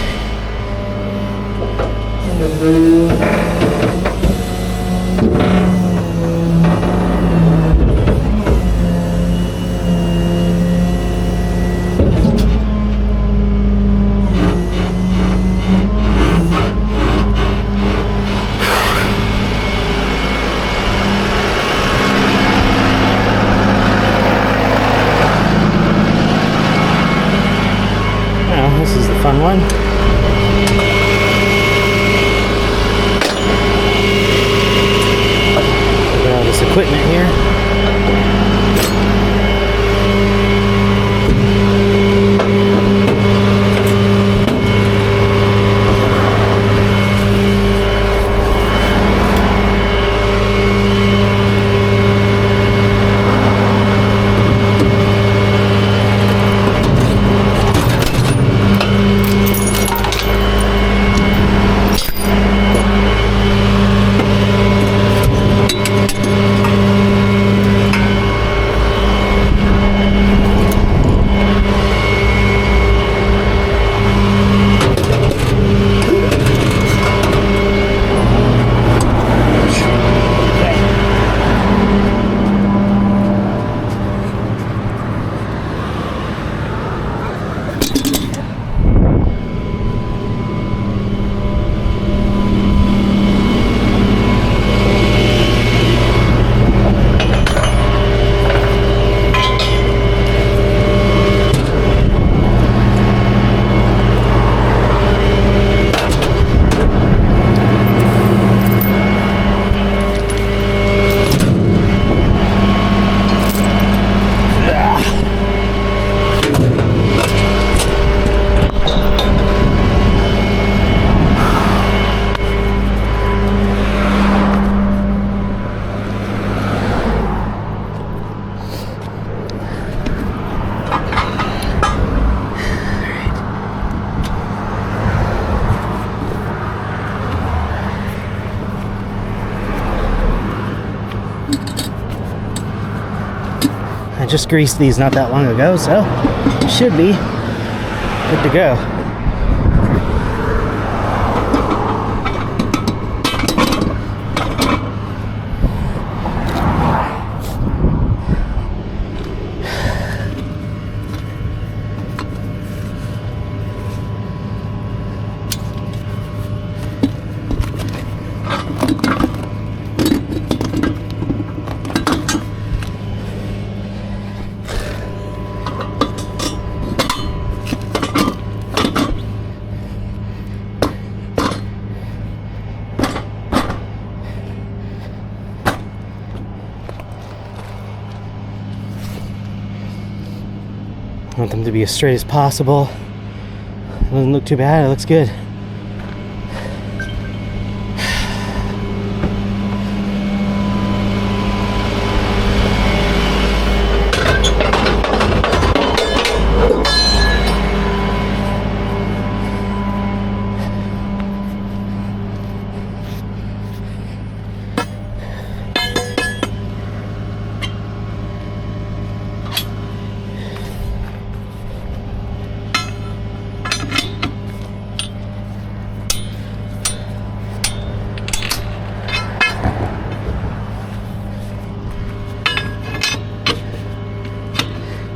Now, this is the fun one. Equipment here. I just greased these not that long ago, so should be good to go. I want them to be as straight as possible. It doesn't look too bad, it looks good.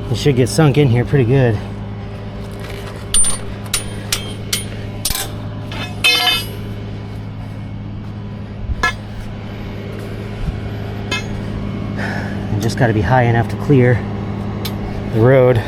It should get sunk in here pretty good. And just got to be high enough to clear the road.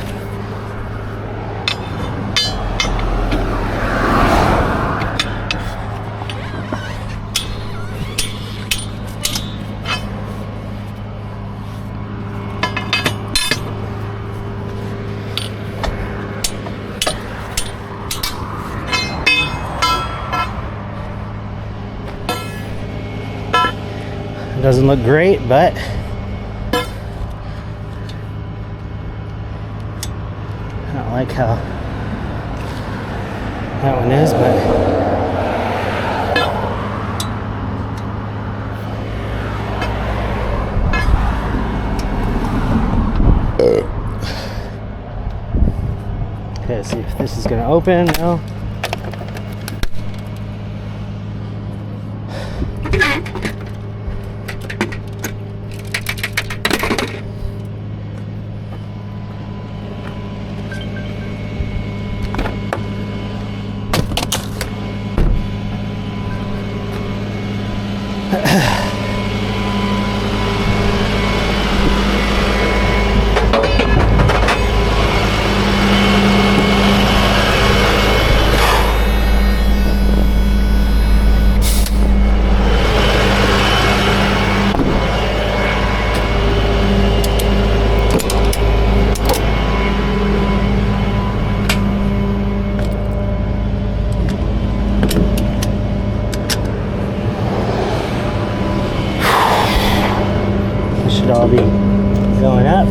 It doesn't look great, but I don't like how that one is, but okay, let's see if this is going to open. No. Should all be going up.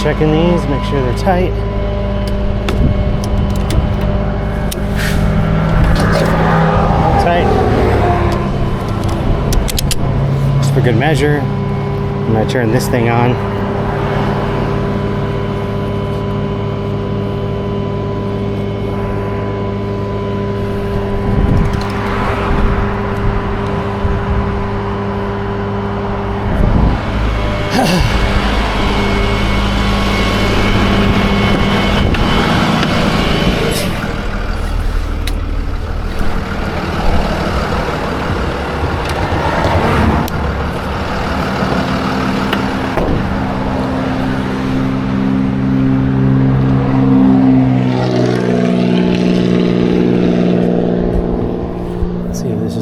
Checking these, make sure they're tight. for good measure, I'm gonna turn this thing on.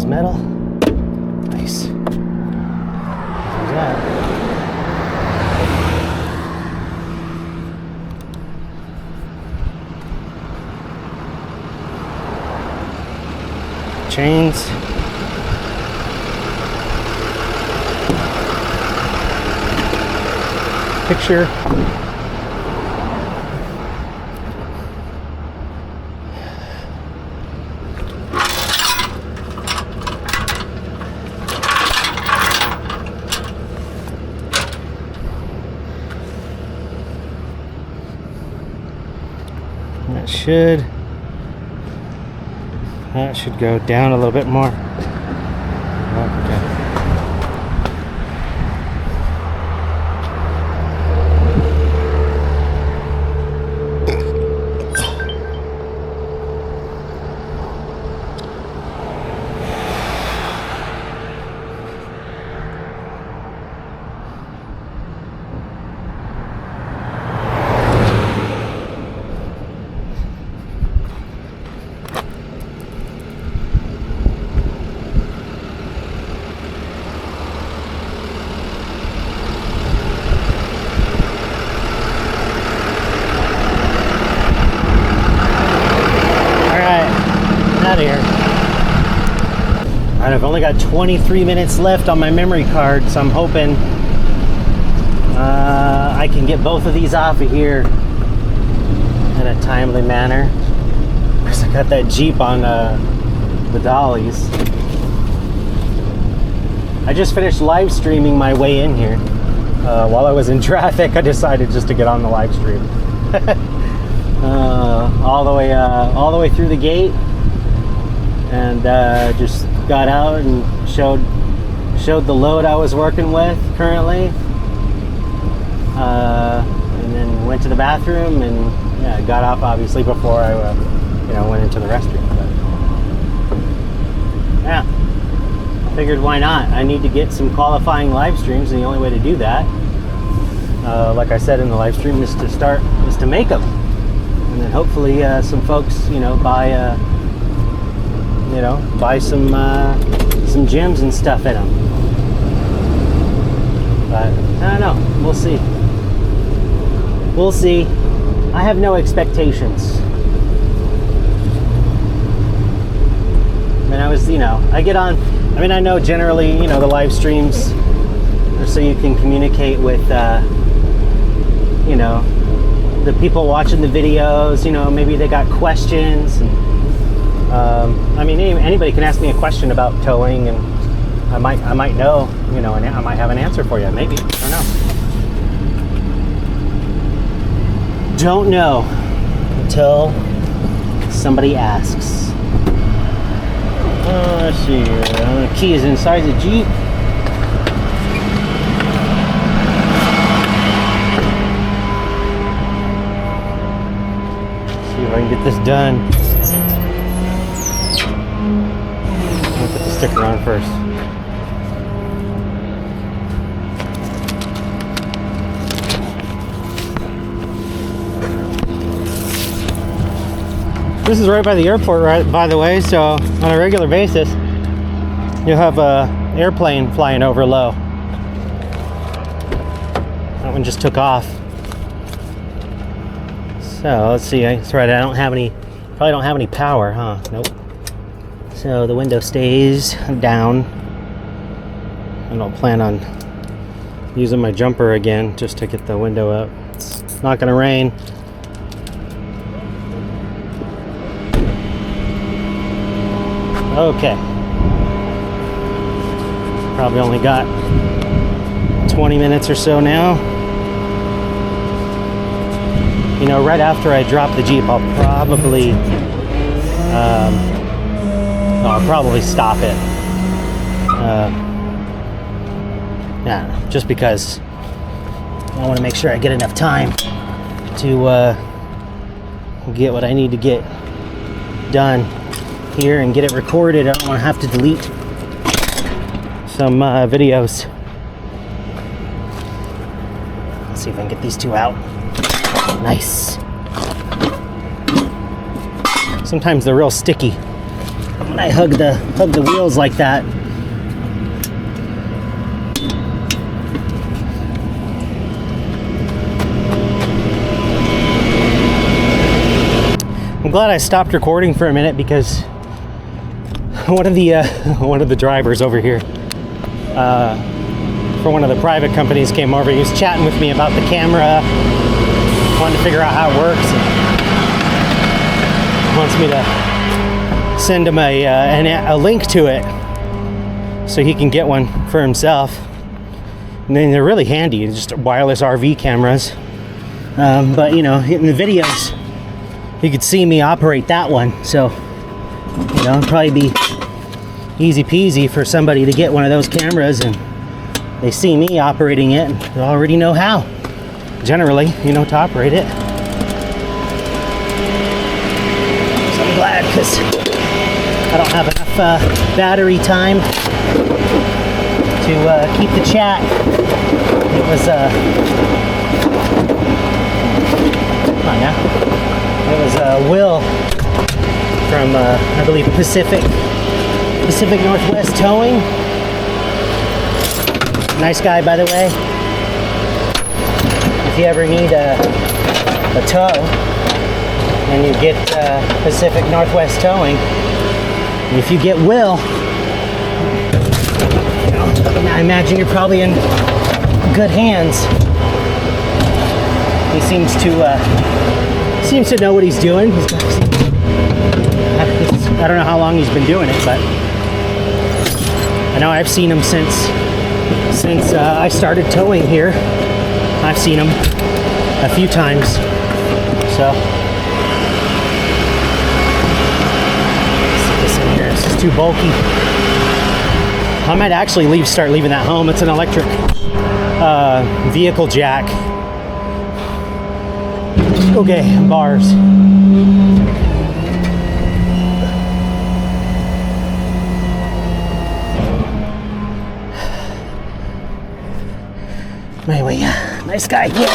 Metal. Nice. There's that. Chains. Picture. That should go down a little bit more. Okay. Here. Alright, I've only got 23 minutes left on my memory card, so I'm hoping I can get both of these off of here in a timely manner. Because I got that Jeep on the dollies. I just finished live streaming my way in here. While I was in traffic, I decided just to get on the live stream. all the way through the gate. And just got out and showed the load I was working with currently, and then went to the bathroom and yeah, got off obviously before I went into the restroom. But yeah, figured why not? I need to get some qualifying live streams, and the only way to do that, like I said in the live stream, is to make them, and then hopefully some folks buy some gems and stuff in them. But I don't know. We'll see. We'll see. I have no expectations. I mean, I get on. I mean, I know generally, the live streams are so you can communicate with, the people watching the videos. Maybe they got questions and. I mean, anybody can ask me a question about towing, and I might know, and I might have an answer for you. Maybe, I don't know. Don't know until somebody asks. Let's see here. The key is inside the Jeep. Let's see if I can get this done. Sticker on first. This is right by the airport, right, by the way, so on a regular basis you'll have a airplane flying over low. That one just took off. So let's see, that's right, probably don't have any power, huh? Nope. So the window stays down. I don't plan on using my jumper again just to get the window up. It's not going to rain. Okay. Probably only got 20 minutes or so now. You know, right after I drop the Jeep, I'll probably stop it. Yeah, just because I want to make sure I get enough time to get what I need to get done here and get it recorded. I don't want to have to delete some videos. Let's see if I can get these two out. Nice. Sometimes they're real sticky when I hug the wheels like that. I'm glad I stopped recording for a minute because one of the drivers over here for one of the private companies came over. He was chatting with me about the camera, wanted to figure out how it works, and wants me to send him a link to it so he can get one for himself. And then they're really handy, just wireless RV cameras. But you know, in the videos, you could see me operate that one, so you know, it'd probably be easy peasy for somebody to get one of those cameras and they see me operating it and they already know how, generally, you know, to operate it. So I'm glad, because I don't have enough battery time to keep the chat. It was come on now. It was Will from, I believe, Pacific Northwest Towing. Nice guy, by the way. If you ever need a tow and you get Pacific Northwest Towing, and if you get Will, you know, I imagine you're probably in good hands. He seems to know what he's doing. I don't know how long he's been doing it, but I know I've seen him since I started towing here. I've seen him a few times. So let's see this in here. This is too bulky. I might actually start leaving that home. It's an electric vehicle jack. Okay, bars. Anyway, yeah, nice guy again.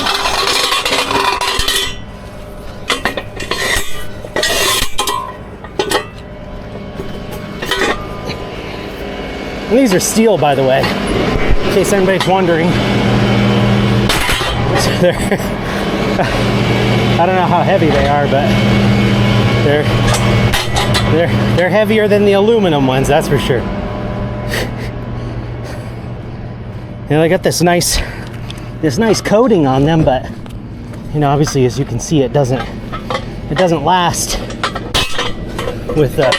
And these are steel, by the way, in case anybody's wondering. So I don't know how heavy they are, but they're heavier than the aluminum ones, that's for sure. You know, they got this nice coating on them, but you know, obviously, as you can see, it doesn't last with the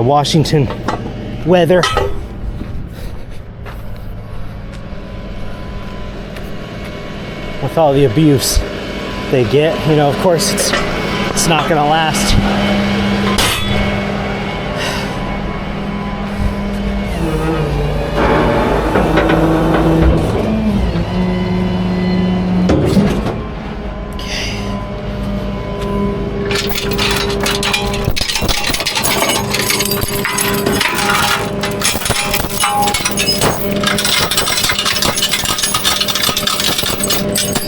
Washington weather. With all the abuse they get, you know, of course it's not gonna last.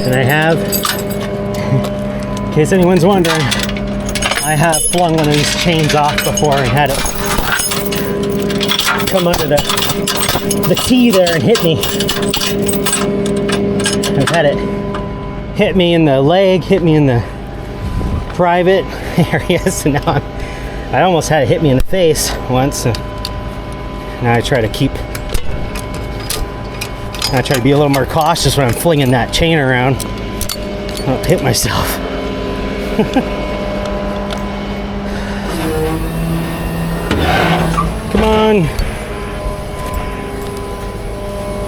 And I have, in case anyone's wondering, I have flung one of these chains off before and had it come under the T there and hit me. I've had it hit me in the leg, hit me in the private areas, and now I almost had it hit me in the face once. And now I try to be a little more cautious when I'm flinging that chain around. I don't hit myself. Come on.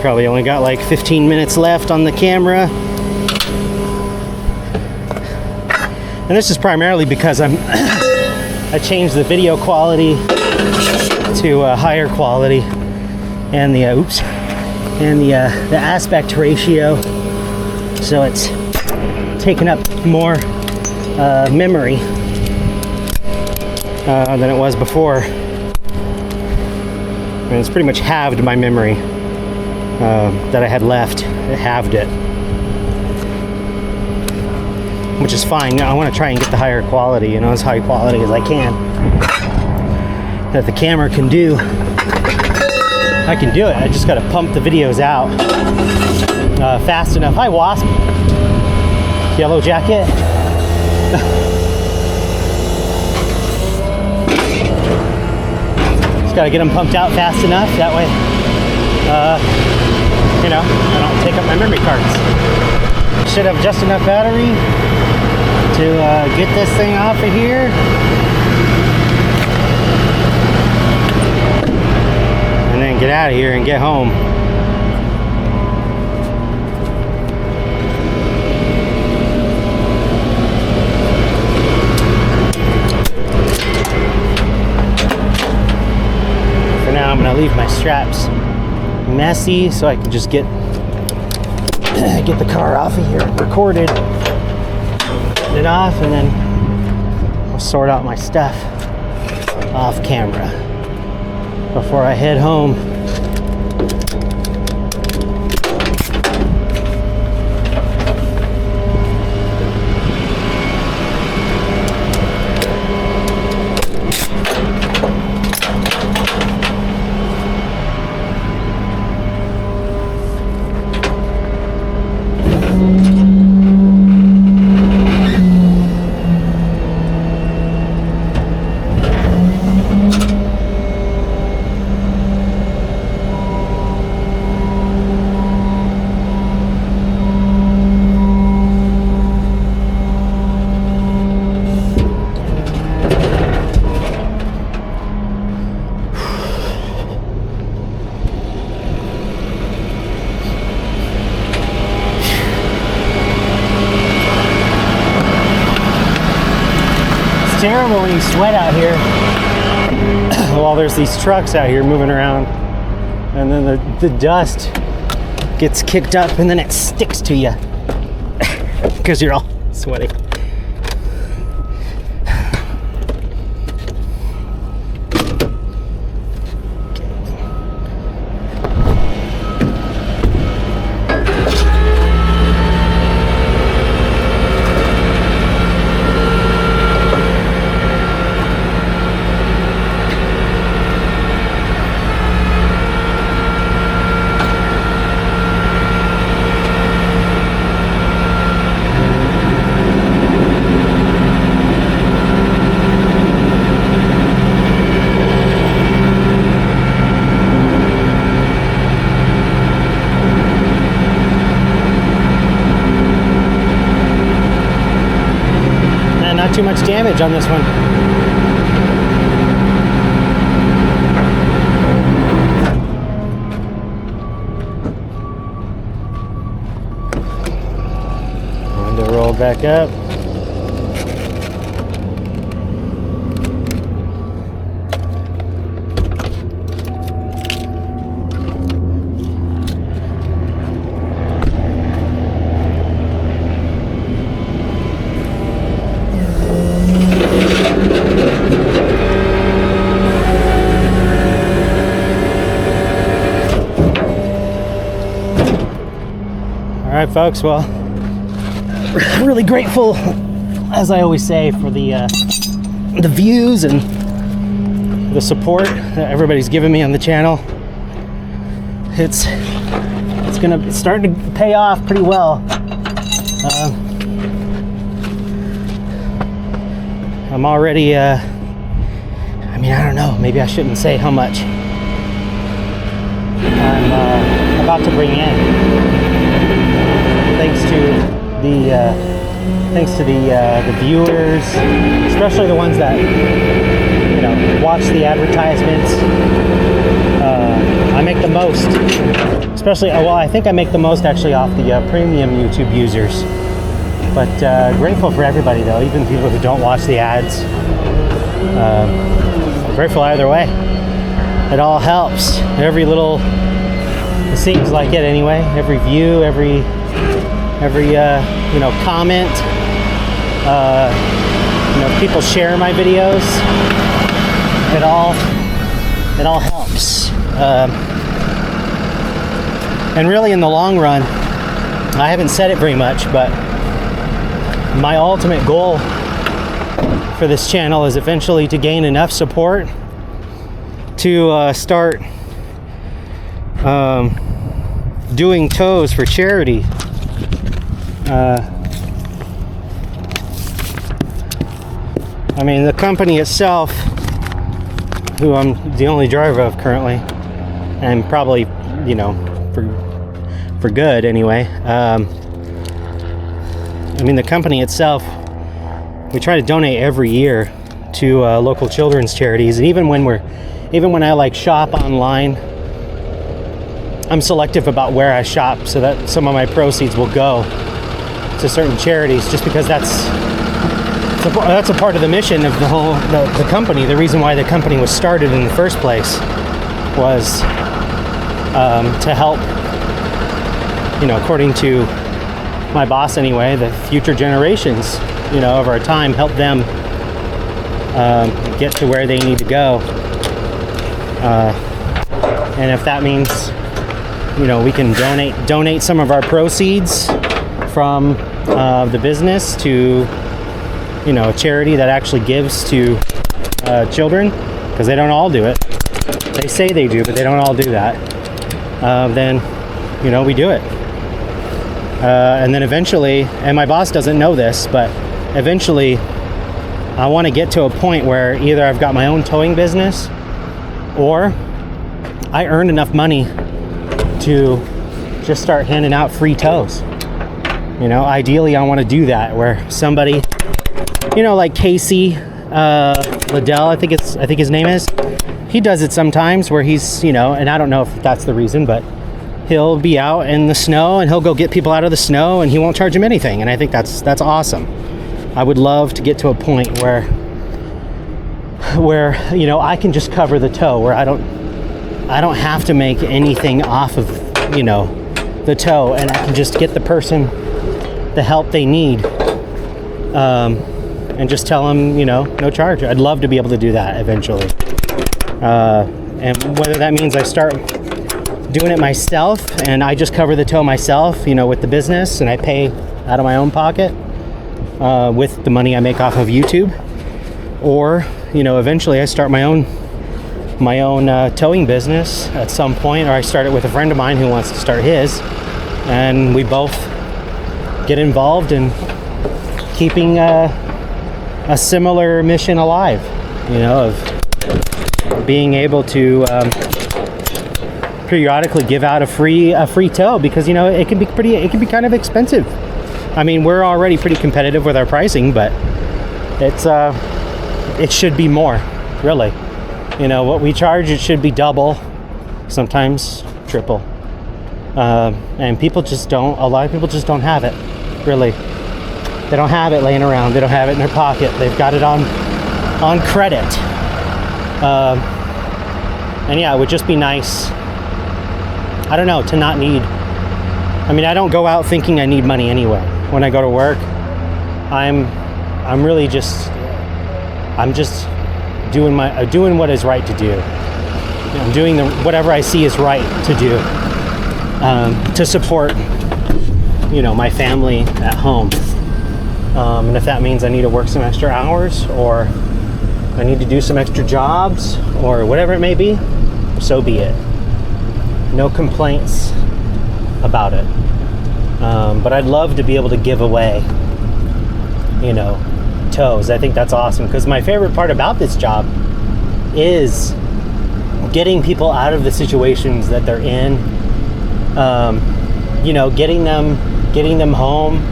Probably only got like 15 minutes left on the camera. And this is primarily because I changed the video quality to higher quality, and the the aspect ratio, so it's taken up more memory than it was before. And it's pretty much halved my memory that I had left. It halved it, which is fine. I want to try and get the higher quality, you know, as high quality as I can. That the camera can do, I can do it. I just got to pump the videos out fast enough. Hi, Wasp. Yellow jacket. Just got to get them pumped out fast enough. That way, you know, I don't take up my memory cards. Should have just enough battery to get this thing off of here. And then get out of here and get home. For now, I'm gonna leave my straps messy so I can just get the car off of here, recorded, get it off, and then I'll sort out my stuff off camera before I head home. Terrible when you sweat out here while there's these trucks out here moving around, and then the dust gets kicked up and then it sticks to you because you're all sweaty. Not too much damage on this one. Window roll back up. All right, folks, well, I'm really grateful, as I always say, for the views and the support that everybody's given me on the channel. It's starting to pay off pretty well. I'm already, I mean, I don't know, maybe I shouldn't say how much I'm about to bring in. Thanks to the viewers, especially the ones that, you know, watch the advertisements I make the most, especially, well, I think I make the most actually off the premium YouTube users. But grateful for everybody though, even people who don't watch the ads. Grateful either way. It all helps. Every little, it seems like it anyway. Every view, every comment. People share my videos. It all helps. And really, in the long run, I haven't said it very much, but my ultimate goal for this channel is eventually to gain enough support to start doing tows for charity. I mean, the company itself, who I'm the only driver of currently, and probably, for good anyway. I mean, the company itself, we try to donate every year to local children's charities, and even when I like shop online, I'm selective about where I shop so that some of my proceeds will go to certain charities, just because that's a part of the mission of the company. The reason why the company was started in the first place was to help, according to my boss anyway, the future generations, of our time, help them get to where they need to go. And if that means, we can donate some of our proceeds from the business to, a charity that actually gives to children, because they don't all do it. They say they do, but they don't all do that. Then, we do it. And then eventually, and my boss doesn't know this, but eventually I want to get to a point where either I've got my own towing business or I earn enough money to just start handing out free tows. Ideally I want to do that where somebody, like Casey Liddell, I think his name is, he does it sometimes where he's, and I don't know if that's the reason, but he'll be out in the snow and he'll go get people out of the snow and he won't charge them anything. And I think that's awesome. I would love to get to a point where I can just cover the tow, where I don't have to make anything off of, the tow, and I can just get the person the help they need, and just tell them, no charge. I'd love to be able to do that eventually. And whether that means I start doing it myself and I just cover the tow myself, with the business, and I pay out of my own pocket with the money I make off of YouTube, or eventually I start my own towing business at some point, or I start it with a friend of mine who wants to start his, and we both get involved in keeping a similar mission alive, of being able to periodically give out a free tow, because it can be kind of expensive. I mean, we're already pretty competitive with our pricing, but it should be more, really. What we charge, it should be double, sometimes triple. And a lot of people just don't have it, really. They don't have it laying around. They don't have it in their pocket. They've got it on credit. And yeah, it would just be nice, I don't know, to not need, I don't go out thinking I need money anyway. When I go to work, I'm just doing what is right to do. I'm doing whatever I see is right to do, to support, my family at home. And if that means I need to work some extra hours, or I need to do some extra jobs, or whatever it may be, so be it. No complaints about it. But I'd love to be able to give away, tows. I think that's awesome, because my favorite part about this job is getting people out of the situations that they're in, getting them home,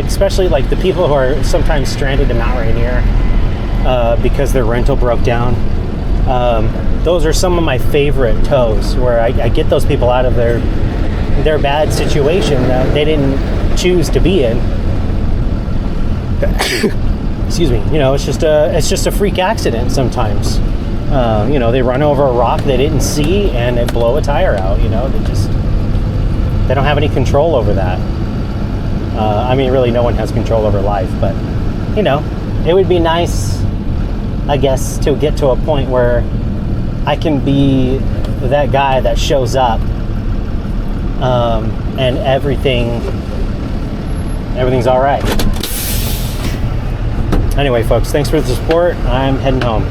especially like the people who are sometimes stranded in Mount Rainier because their rental broke down. Those are some of my favorite tows, where I get those people out of their bad situation that they didn't choose to be in. Excuse me. You know, it's just a freak accident sometimes. You know, they run over a rock they didn't see and they blow a tire out. You know, they don't have any control over that. I mean, really, no one has control over life, but you know, it would be nice, I guess, to get to a point where I can be that guy that shows up, and everything's all right. Anyway, folks, thanks for the support. I'm heading home.